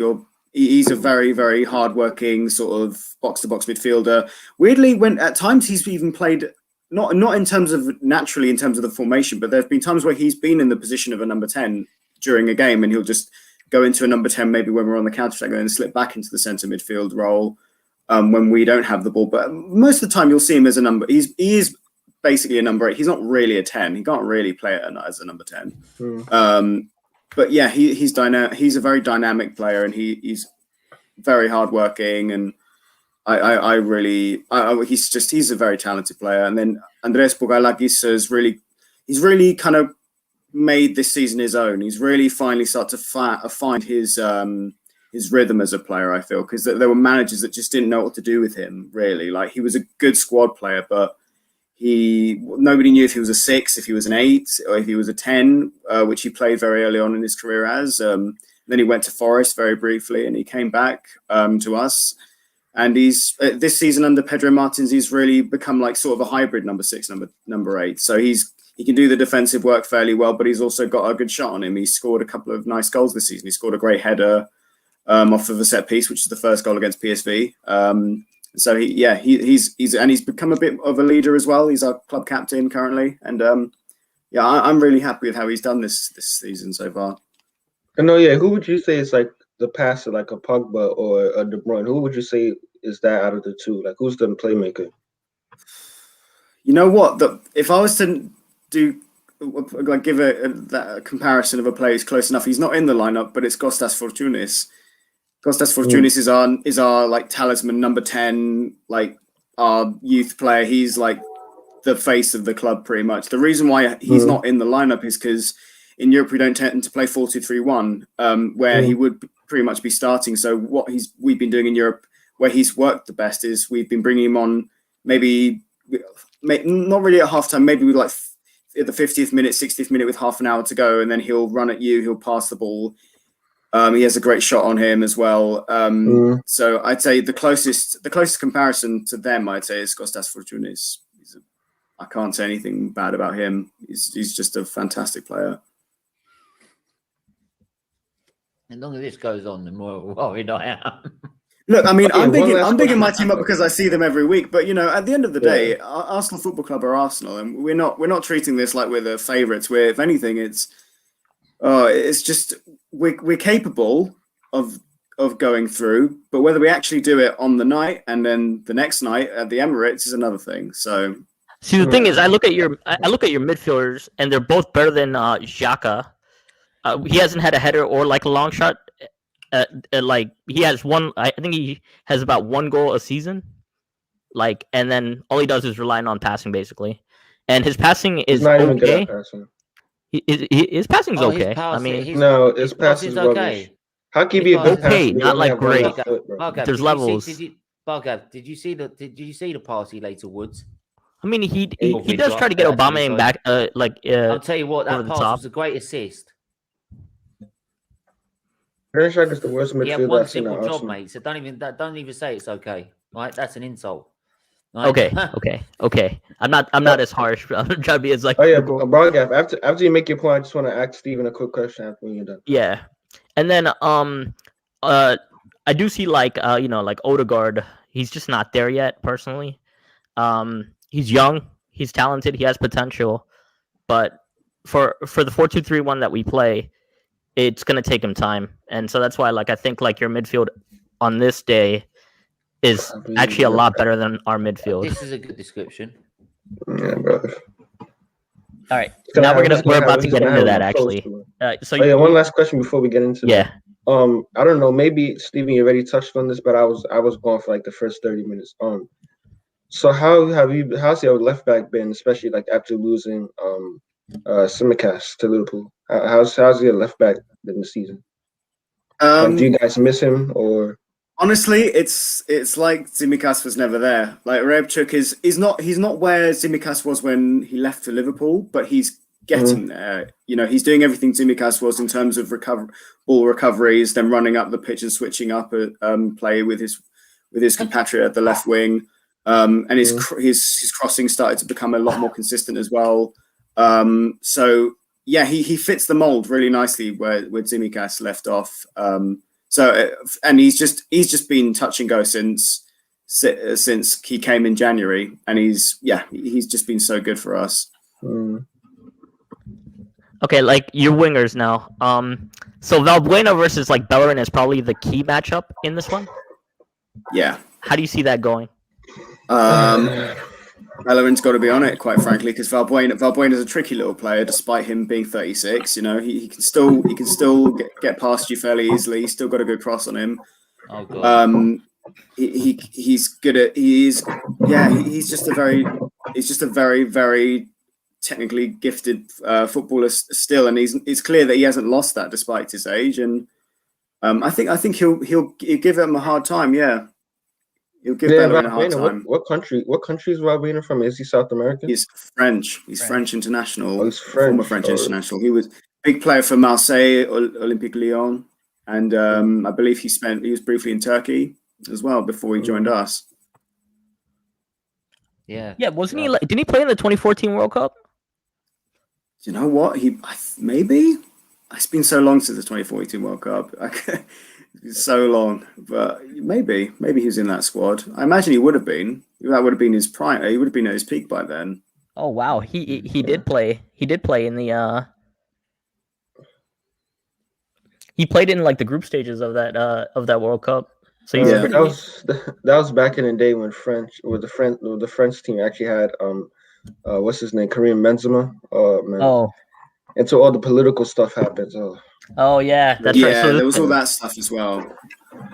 he's a very, very hardworking sort of box-to-box midfielder. Weirdly, when at times he's even played not in terms of naturally in terms of the formation, but there have been times where he's been in the position of a number 10 during a game, and he'll just go into a number 10 maybe when we're on the counter-attack and slip back into the centre midfield role when we don't have the ball. But most of the time, you'll see him as a number. He is basically a number 8. He's not really a 10. He can't really play it as a number 10. But yeah, he's dynamic. He's a very dynamic player, and he's very hardworking. And he's a very talented player. And then Andres Bocalakis he's really kind of made this season his own. He's really finally started to find his rhythm as a player. I feel because there were managers that just didn't know what to do with him. Really, like he was a good squad player, but nobody knew if he was a 6, if he was an 8, or if he was a 10, which he played very early on in his career as. Then he went to Forest very briefly, and he came back to us. And he's this season under Pedro Martins, he's really become like sort of a hybrid number 6, number 8. So he can do the defensive work fairly well, but he's also got a good shot on him. He scored a couple of nice goals this season. He scored a great header off of a set piece, which is the first goal against PSV. So he's become a bit of a leader as well. He's our club captain currently, and I'm really happy with how he's done this season so far. Who would you say is like the passer, like a Pogba or a De Bruyne? Who would you say is that out of the two? Like who's the playmaker? You know what? If I was to do give a comparison of a player who's close enough, he's not in the lineup, but it's Kostas Fortounis. Kostas Fortounis is our like talisman number 10, like our youth player. He's like the face of the club pretty much. The reason why he's not in the lineup is because in Europe we don't tend to play 4-2-3-1, where he would pretty much be starting. So what we've been doing in Europe, where he's worked the best, is we've been bringing him on maybe not really at halftime, maybe with like at the 50th minute, 60th minute with half an hour to go, and then he'll run at you, he'll pass the ball. He has a great shot on him as well. So I'd say the closest comparison to them, I'd say, is Kostas Fortounis. I can't say anything bad about him. He's just a fantastic player. As long as this goes on, the more worried I am. Look, I mean, I'm bigging my team up because I see them every week. But at the end of the day, Arsenal Football Club are Arsenal, and we're not treating this like we're the favourites. If anything, it's just we're capable of going through, but whether we actually do it on the night and then the next night at the Emirates is another thing. So, see, the thing is, I look at your midfielders, and they're both better than Xhaka. He hasn't had a header or like a long shot. Like he has one. I think he has about one goal a season. Like, and then all he does is relying on passing basically, and his passing is not even okay. good at passing. His passing's okay. His passing is okay. How can you be a good passer? Okay, not like great. Bargav, there's levels. Bargav, did you see the pass he laid to Woods? I mean, he does try to get Aubameyang back. I'll tell you what, that pass was a great assist. Granit Xhaka is the worst midfielder. He had one simple job, mate. So don't even say it's okay. Right, that's an insult. Right? Okay. I'm not as harsh. I'm trying to be as like. Oh yeah, Bargav. After you make your point, I just want to ask Stephen a quick question after when you're done. Yeah, and then I do see like like Odegaard. He's just not there yet. Personally, he's young. He's talented. He has potential, but for the 4-2-3-1 that we play, it's gonna take him time, and so that's why I think your midfield on this day is actually a lot better than our midfield. This is a good description. Yeah, brother. All right, now we're about to get into that actually. One last question before we get into that. I don't know, maybe Stephen, you already touched on this, but I was going for like the first 30 minutes. So how's your left back been, especially like after losing Sokratis to Liverpool? How's your left back been this season? Do you guys miss him or? Honestly, it's like Tsimikas was never there. Like Rebchuk he's not where Tsimikas was when he left for Liverpool, but he's getting there. He's doing everything Tsimikas was in terms of ball recoveries, then running up the pitch and switching up play with his compatriot at the left wing. And his crossing started to become a lot more consistent as well. So yeah, he fits the mold really nicely where Tsimikas left off. And he's just been touch and go since he came in January, and he's just been so good for us. Okay, like your wingers now. So Valbuena versus like Bellerin is probably the key matchup in this one. Yeah. How do you see that going? Bellerin's got to be on it, quite frankly, because Valbuena is a tricky little player, despite him being 36. He can still get past you fairly easily. He's still got a good cross on him. Oh god. He's good at. He's just a very very technically gifted footballer still, and it's clear that he hasn't lost that despite his age. And I think he'll give him a hard time. Yeah. He'll give Bellerin a hard time. What country is Valbuena from? Is he South American? He's French. He's French international. Oh, he's French. Former French international. He was a big player for Marseille, Olympique Lyon, and I believe he was briefly in Turkey as well before he joined us. Yeah. Yeah, wasn't he? Didn't he play in the 2014 World Cup? Do you know what? Maybe. It's been so long since the 2014 World Cup. So long, but maybe he was in that squad. I imagine he would have been. That would have been his prime. He would have been at his peak by then. Oh wow, he did play. He did play in the. He played in like the group stages of that World Cup. So that was back in the day when the French team actually had what's his name, Karim Benzema. Oh man. Oh. And so all the political stuff happens. Oh yeah, that's right. So there was all that stuff as well.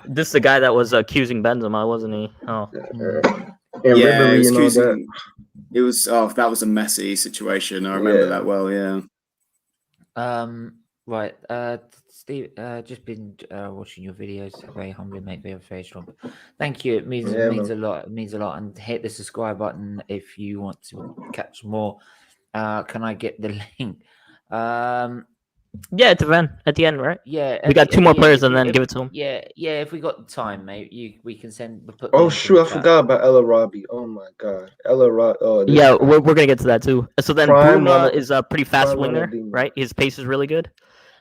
This is the guy that was accusing Benzema, wasn't he? Oh, And Yeah, Ribery it was and all that. accusing. It was that was a messy situation. I remember that well. Yeah. Right. Steve, just been watching your videos. Very humbling, mate. Very strong. Thank you. It means Yeah, a lot. It means a lot. And hit the subscribe button if you want to catch more. Can I get the link? yeah, at the end, right? Yeah. We got 2 more players and then give it to him. Yeah. If we got the time, mate, we can send. Put the Oh link in shoot, the I chat. forgot about Ella Robbie. Oh my god, Ella Robbie. Oh this Yeah, guy. we're gonna get to that too. So then Prime Bruma Ron- is a pretty fast Prime winger, Ronaldinho. right? His pace is really good.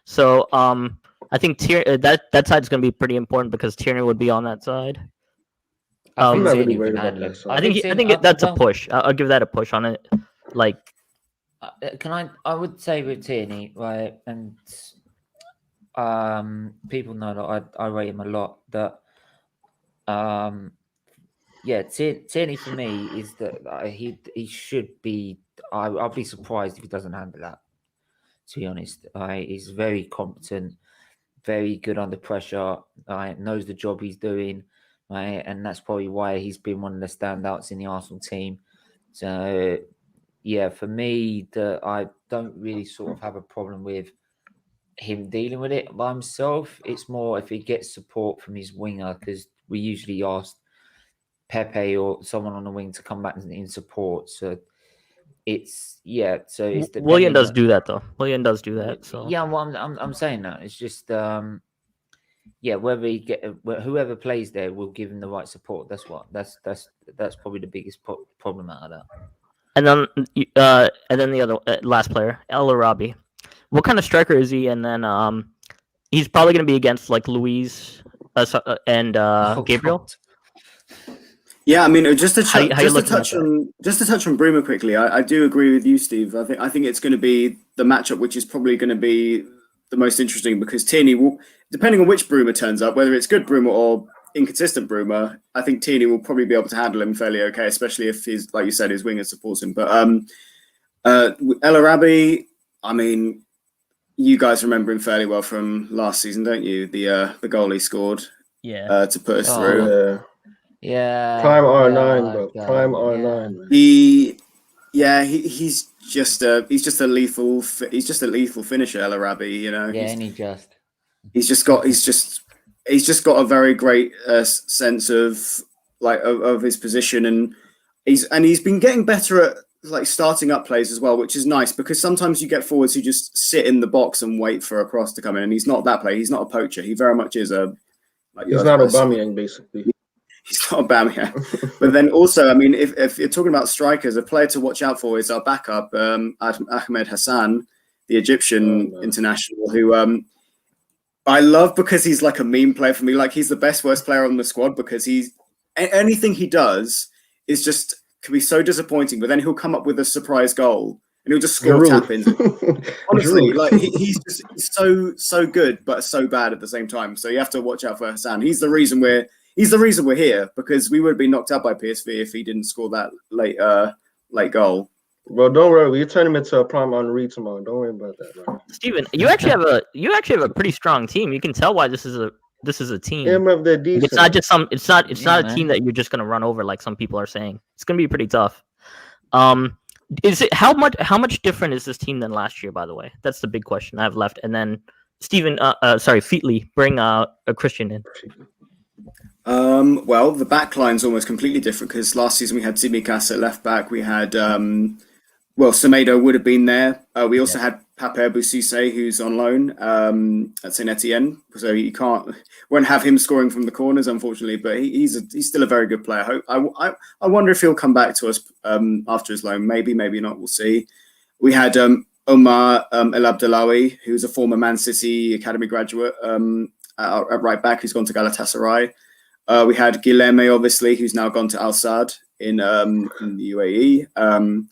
So I think that side's gonna be pretty important because Tierney would be on that side. I'm not Tierney really can worried about handle that it. side. I think that's a push. I'll give that a push on it. Like, I would say with Tierney, right, and people know that I rate him a lot. That Tierney for me is that he should be. I'll be surprised if he doesn't handle that. To be honest, he's very competent, very good under pressure. Knows the job he's doing, right, and that's probably why he's been one of the standouts in the Arsenal team. So, yeah, for me, I don't really sort of have a problem with him dealing with it by himself. It's more if he gets support from his winger, because we usually ask Pepe or someone on the wing to come back in support. So it's William does do that though. William does do that. So yeah, well, I'm saying that it's just whether he whoever plays there will give him the right support. That's probably the biggest problem out of that. And then the other last player, El Arabi. What kind of striker is he? And then he's probably going to be against like Luis and Gabriel. God. Yeah, I mean, just to touch that? on Bruma quickly, I do agree with you, Steve. I think it's going to be the matchup which is probably going to be the most interesting because Tierney will, depending on which Bruma turns up, whether it's good Bruma or inconsistent Bruma, I think Tierney will probably be able to handle him fairly okay, especially if he's, like you said, his winger supports him. But El Arabi, I mean, you guys remember him fairly well from last season, don't you? The goal he scored, to put us through. Yeah. Prime R9, bro. Prime R9. He's just a lethal finisher, El Arabi. You know. Yeah, he's just got a very great sense of his position, and he's been getting better at like starting up plays as well, which is nice because sometimes you get forwards who just sit in the box and wait for a cross to come in, and he's not that player. He's not a poacher. He very much is he's not Aubameyang, basically. He's not Aubameyang. But then also, I mean, if you're talking about strikers, a player to watch out for is our backup, Ahmed Hassan, the Egyptian international, who I love because he's like a meme player for me. Like he's the best worst player on the squad because anything he does is just can be so disappointing. But then he'll come up with a surprise goal and he'll just score tap-ins. Honestly, like he's just so good, but so bad at the same time. So you have to watch out for Hassan. He's the reason we're here because we would have been knocked out by PSV if he didn't score that late goal. Bro, don't worry. We'll turn him into a prime Henri tomorrow. Don't worry about that, bro. Steven, you actually have a pretty strong team. You can tell why this is a team. Yeah, man, they're decent. It's not just it's not a team that you're just gonna run over like some people are saying. It's gonna be pretty tough. How much different is this team than last year? By the way, that's the big question I have left. And then Steven, Featley, bring a Christian in. Well, the back line's almost completely different because last season we had Tsimikas at left back. We had Semedo would have been there. We also had Pape Boussissé, who's on loan at Saint Etienne, so won't have him scoring from the corners, unfortunately. But he's still a very good player. I wonder if he'll come back to us after his loan. Maybe not. We'll see. We had Omar El Abdellaoui, who's a former Man City academy graduate at right back, who's gone to Galatasaray. We had Guilherme, obviously, who's now gone to Al Sadd in the UAE.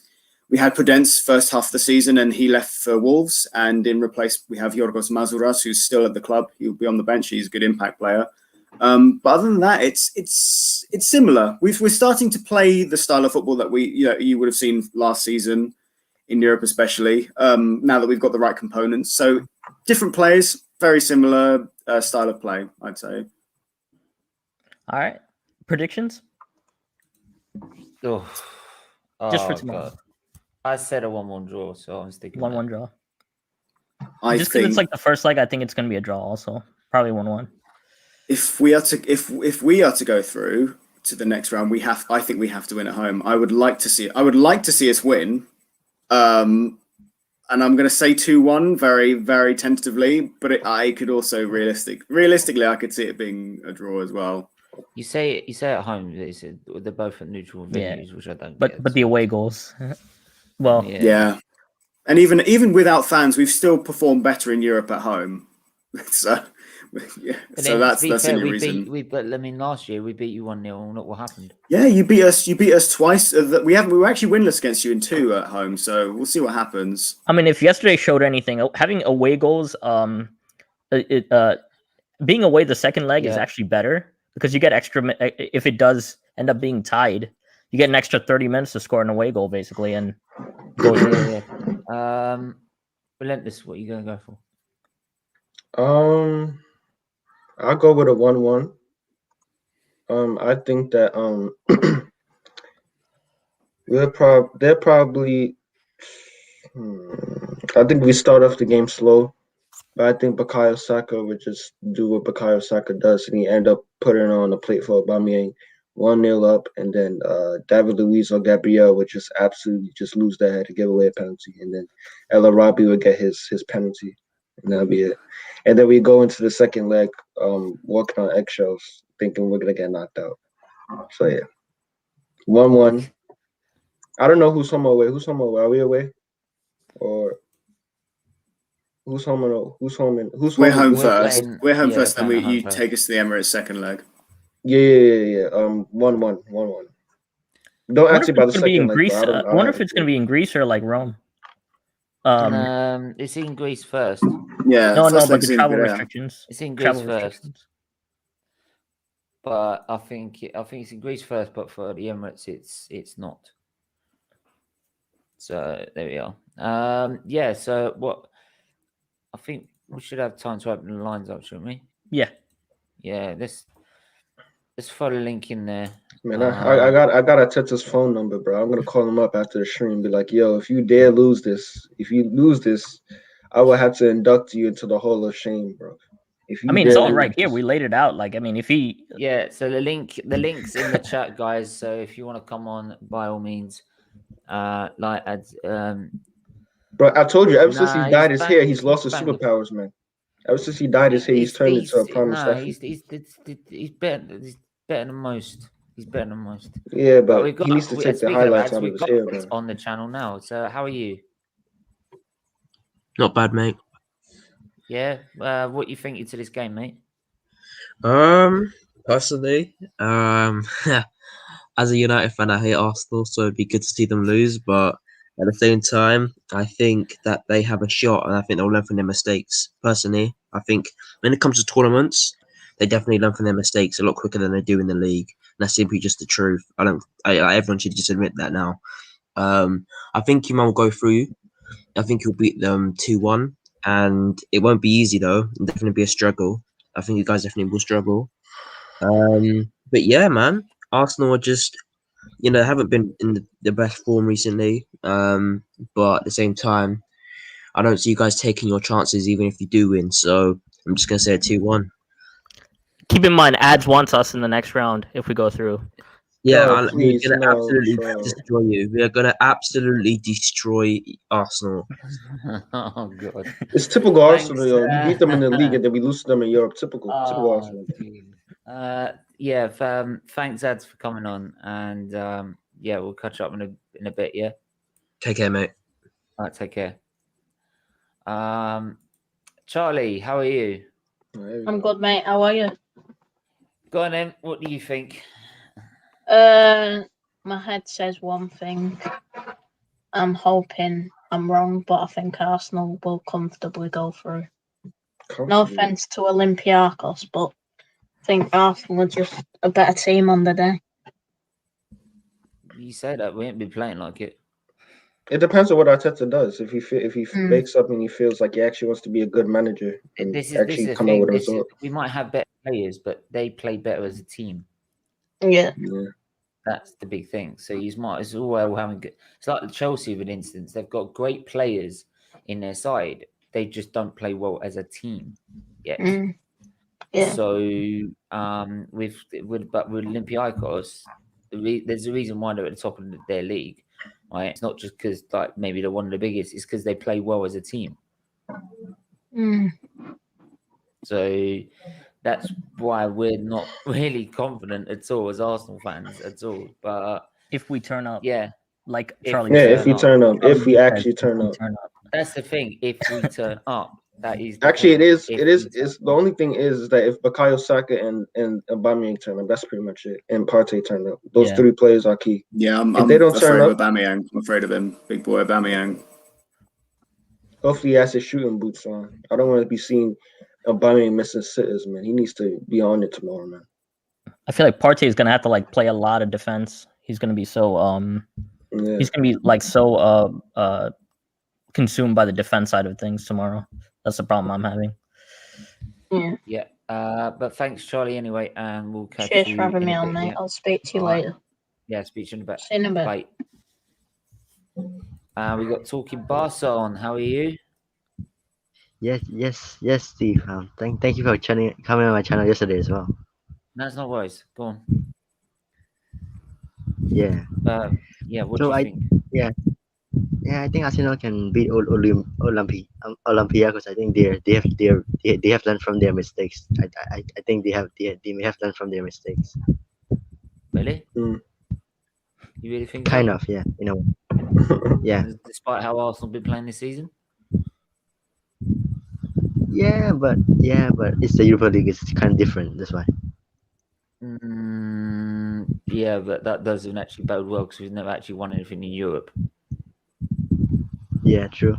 We had Prudence first half of the season, and he left for Wolves. And in replace, we have Yorgos Mazouras, who's still at the club. He'll be on the bench. He's a good impact player. But other than that, it's similar. We're starting to play the style of football that you would have seen last season in Europe, especially now that we've got the right components. So different players, very similar style of play, I'd say. All right. Predictions? Oh, Just for oh, tomorrow. God. I said a 1-1 draw, so I'm sticking 1-1 with draw. I Just because think it's like the first leg, I think it's going to be a draw also. Probably 1-1. if we are to go through to the next round, I think we have to win at home. I would like to see us win. And I'm going to say 2-1 very, very tentatively, but I could also realistically, I could see it being a draw as well. You say at home. They're both at neutral venues, which I don't get. But the away goals. Well, Yeah. And even without fans, we've still performed better in Europe at home. So, yeah. But So then, that's to be fair, the only we reason. But I mean, last year we beat you 1-0. Look what happened. Yeah, you beat us. You beat us twice. We were actually winless against you in 2 at home. So we'll see what happens. I mean, if yesterday showed anything, having away goals, being away the second leg is actually better because you get extra. If it does end up being tied, you get an extra 30 minutes to score an away goal, basically, and goes. Relentless. What are you gonna go for? I'll go with a 1-1. I think that they're probably. I think we start off the game slow, but I think Bukayo Saka would just do what Bukayo Saka does, and he end up putting it on the plate for Aubameyang, 1-0 up, and then David Luiz or Gabriel would just absolutely just lose their head to give away a penalty, and then El Arabi would get his penalty, and that'll be it. And then we go into the second leg, walking on eggshells, thinking we're gonna get knocked out. So yeah, 1-1. I don't know who's home or away. Who's home or away? Are we away? Or who's home and who's home and who's home? We're home first. playing- We're home yeah, first, then playing at home you first. take us to the Emirates second leg. Yeah. 1-1. Don't ask me about the second leg. Greece. Bro. I wonder if it's going to be in Greece or like Rome. It's in Greece first. Yeah. No, first but leg's the in travel there. restrictions. It's in Greece Travel first. restrictions. But I think it's in Greece first, but for the Emirates, it's not. So there we are. Yeah. So what? I think we should have time to open the lines up, shouldn't we? Yeah. Yeah. Let's throw the link in there. Man, I got Ateta's phone number, bro. I'm gonna call him up after the stream and be like, yo, if you lose this, I will have to induct you into the Hall of Shame, bro. It's all right here. We laid it out. Like, I mean, if he so the link's in the chat, guys. So if you want to come on, by all means, bro, I told you, ever since he dyed his hair, he's lost his superpowers, man. Ever since he dyed his hair, he's turned into a promised he's better than most. He's better than most. Yeah, but he needs to take the highlights out of his hair, man. On the channel now. So how are you? Not bad, mate. Yeah. What you think to this game, mate? Personally, as a United fan, I hate Arsenal, so it'd be good to see them lose. But at the same time, I think that they have a shot, and I think they'll learn from their mistakes. Personally, I think when it comes to tournaments, they definitely learn from their mistakes a lot quicker than they do in the league. And that's simply just the truth. Everyone should just admit that now. I think Human will go through. I think he'll beat them 2-1. And it won't be easy, though. It'll definitely be a struggle. I think you guys definitely will struggle. But yeah, man. Arsenal are just, haven't been in the best form recently. But at the same time, I don't see you guys taking your chances even if you do win. So I'm just going to say a 2-1. keep in mind, ads wants us in the next round if we go through. Yeah, we're going to absolutely destroy you. We are going to absolutely destroy Arsenal. Oh, God. It's typical Arsenal. You beat them in the league and then we lose to them in Europe. Typical Arsenal. Thanks, Ads, for coming on. And, we'll catch up in a bit, yeah? Take care, mate. All right, take care. Charlie, how are you? I'm good, mate. How are you? Go on, then. What do you think? My head says one thing. I'm hoping I'm wrong, but I think Arsenal will comfortably go through. No offense to Olympiacos, but I think Arsenal are just a better team on the day. You say that we ain't been playing like it. It depends on what Arteta does. If he wakes up and he feels like he actually wants to be a good manager and This is actually the come thing. up with a result. We might have better players, but they play better as a team. Yeah. That's the big thing. So you might as well having good. It's like the Chelsea, for instance. They've got great players in their side. They just don't play well as a team yet. Yeah. So with Olympiacos, there's a reason why they're at the top of their league. Right? It's not just because like maybe they're one of the biggest. It's because they play well as a team. So that's why we're not really confident at all as Arsenal fans at all. But if we turn up, like if Charlie we said, if we turn up, if we actually turn up. That's the thing. If we turn up, that is actually point. it is. It's the only thing is that if Bukayo Saka and Aubameyang turn up, that's pretty much it. And Partey turn up. Those 3 players are key. Yeah, if they don't turn afraid up, of Aubameyang. I'm afraid of him, big boy Aubameyang. Hopefully he has his shooting boots on. I don't want to be seeing Aubameyang missing sitters, man. He needs to be on it tomorrow, man. I feel like Partey is gonna have to like play a lot of defense. He's gonna be so he's gonna be like so consumed by the defense side of things tomorrow. That's the problem I'm having. Yeah. But thanks, Charlie, anyway, and we'll catch Cheers you. for having me on, bit, mate. yeah? I'll speak to you later. Yeah, speak to you in a bit. See you in a bit. Bye. We got Talking Barca on. How are you? Yes, Steve. Thank you for coming on my channel yesterday as well. That's not worries. Go on. Yeah. What do you think? Yeah, I think Arsenal can beat Olympiacos. I think they have learned from their mistakes. I think they may have learned from their mistakes. Really? You really think? Kind so? of, yeah. You know. Yeah. Despite how Arsenal been playing this season. Yeah, but it's the Europa League. It's kind of different. That's why. Yeah, but that doesn't actually bode well because we've never actually won anything in Europe. Yeah, true.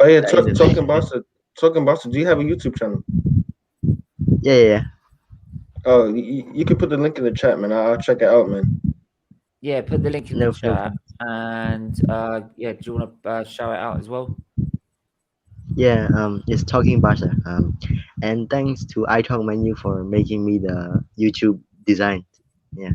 Oh yeah, talking Barca. Do you have a YouTube channel? Yeah. Oh, you can put the link in the chat, man. I'll check it out, man. Yeah, put the link in the chat, and do you want to shout it out as well? Yeah, it's Talking Barca. And thanks to iTalk for making me the YouTube design. Yeah.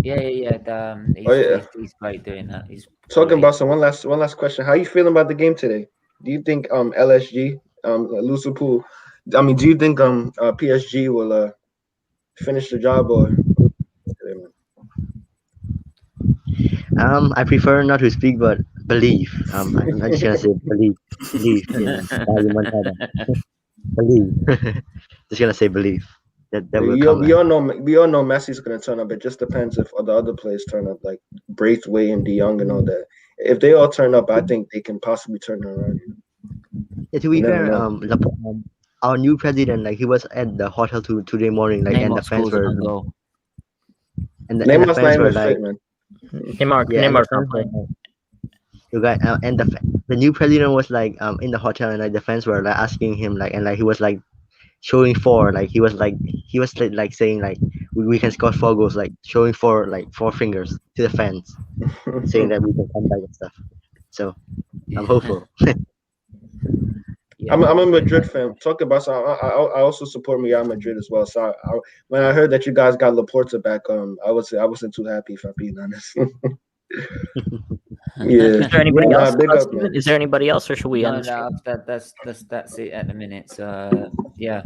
He's great doing that. He's talking about one last question. How are you feeling about the game today? Do you think LSG Liverpool? I mean, do you think PSG will finish the job or? I prefer not to speak, but believe. I'm just gonna say believe. Believe. Believe. Just gonna say believe. That will come. We all know Messi's gonna turn up. It just depends if the other players turn up, like Braithwaite and De Jong and all that. If they all turn up, I think they can possibly turn it around. Yeah, to be fair, our new president, like he was at the hotel today morning, like, and the fans were. And the fans were like, Neymar's not playing. You guys, and the new president was like in the hotel, and like the fans were like asking him, like, and like he was like showing 4, like he was like saying like we can score 4 goals, like showing 4 fingers to the fans, saying that we can come back and stuff. So I'm hopeful. I'm a Madrid fan. Talking about, I also support Real Madrid as well. So when I heard that you guys got Laporta back, I wasn't too happy, if I'm being honest. Yeah. Is there anybody else? Is there anybody else, or should we end? No, that's it at the minute. So yeah.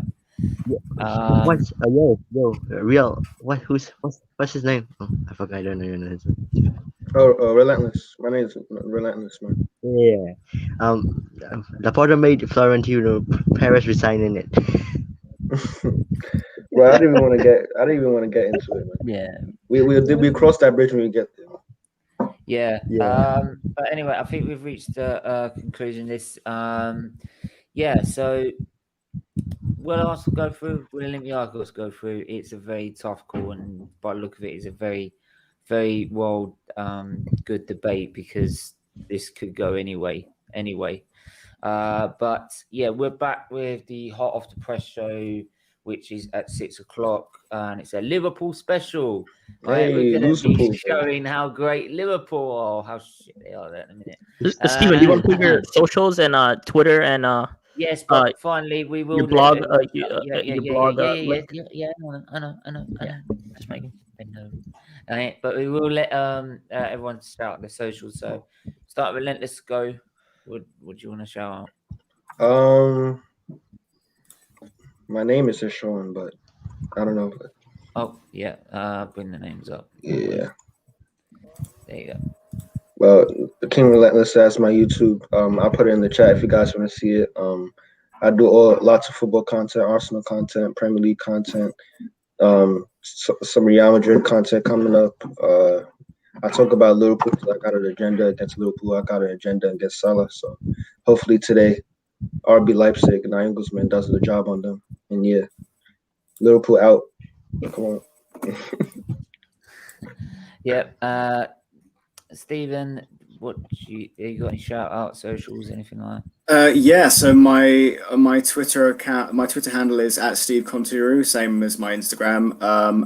What's Real? What's his name? Oh, I forgot. I don't know his name. Relentless. My name is Relentless, man. Yeah. Laporta made Florentino Perez resign in it. Well, I didn't even want to get into it, man. Yeah. We cross that bridge when we get there. Yeah. But anyway, I think we've reached the conclusion. This. So. Will Arsenal go through? Will Olympiacos go through? It's a very tough call, and by the look of it, it's a very, very good debate because this could go anyway. But yeah, we're back with the Hot Off the Press show, which is at 6:00, and it's a Liverpool special. Right? We're going to be showing how great Liverpool are, how shit they are there in a minute. Stephen, do you want to put your socials and Twitter and Yes, but finally we will. Your blog, your blog yeah. link. I know. Just making know. But we will let everyone shout the socials. So start Relentless. Go. What do you want to shout out? My name is Sean, but I don't know. Oh yeah. Bring the names up. Yeah. There you go. Well, the King Relentless, that's my YouTube. I'll put it in the chat if you guys want to see it. I do lots of football content, Arsenal content, Premier League content, some Real Madrid content coming up. I talk about Liverpool because I got an agenda against Liverpool. I got an agenda against Salah. So hopefully today, RB Leipzig and Nagelsmann does the job on them. And yeah, Liverpool out. Come on. Yep. Stephen, you got any shout out socials, anything like that? So my Twitter account, my Twitter handle is @Steve Kontourou, same as my Instagram.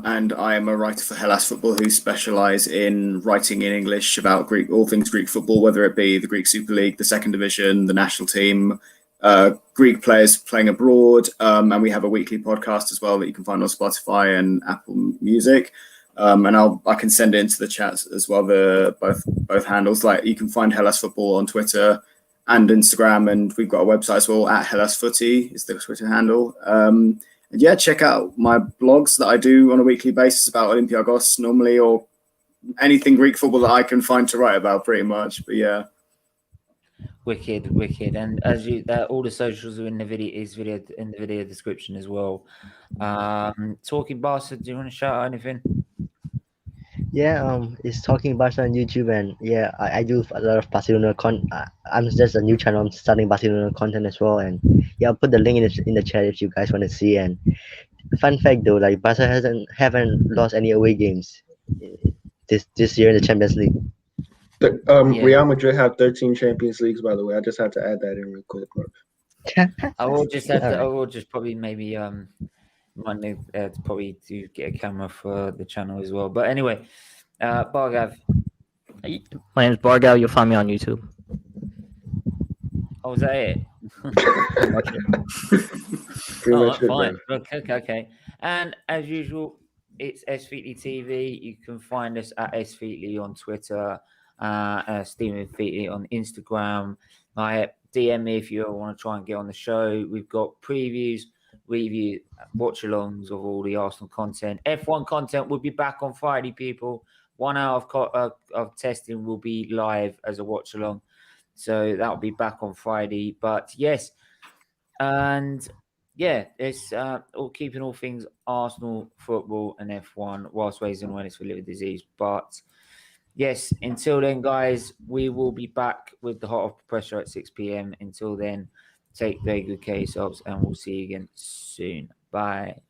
And I am a writer for Hellas Football who specialise in writing in English about all things Greek football, whether it be the Greek Super League, the second division, the national team, Greek players playing abroad, and we have a weekly podcast as well that you can find on Spotify and Apple Music. And I can send it into the chat as well. Both handles, like you can find Hellas Football on Twitter and Instagram, and we've got a website as well @Hellas Footy is the Twitter handle. And yeah, check out my blogs that I do on a weekly basis about Olympiacos normally, or anything Greek football that I can find to write about, pretty much. But yeah. Wicked. And as all the socials are in the video description as well. Talking Barca, do you want to shout out anything? Yeah, it's Talking Barca on YouTube, and yeah, I do a lot of Barcelona I'm just a new channel. I'm starting Barcelona content as well, and yeah, I'll put the link in the chat if you guys want to see. And fun fact though, like Barca haven't lost any away games this year in the Champions League. Real Madrid have 13 Champions Leagues, by the way. I just had to add that in real quick. I will just have to. I will just probably maybe might need probably to get a camera for the channel as well. But anyway, Bargav. My name is Bargav. You'll find me on YouTube. Oh, is that it? Fine. Okay. And as usual, it's SFeetly TV. You can find us at SFeetly on Twitter, Stephen Feetly on Instagram. DM me if you want to try and get on the show. We've got previews, review, watch-alongs of all the Arsenal content. F1 content will be back on Friday, people. 1 hour of testing will be live as a watch-along. So that'll be back on Friday. But yes, and yeah, it's all keeping all things Arsenal, football, and F1 whilst raising awareness for liver disease. But yes, until then, guys, we will be back with the Hot Off the Pressure at 6 p.m. Until then, take very good care of yourselves, and we'll see you again soon. Bye.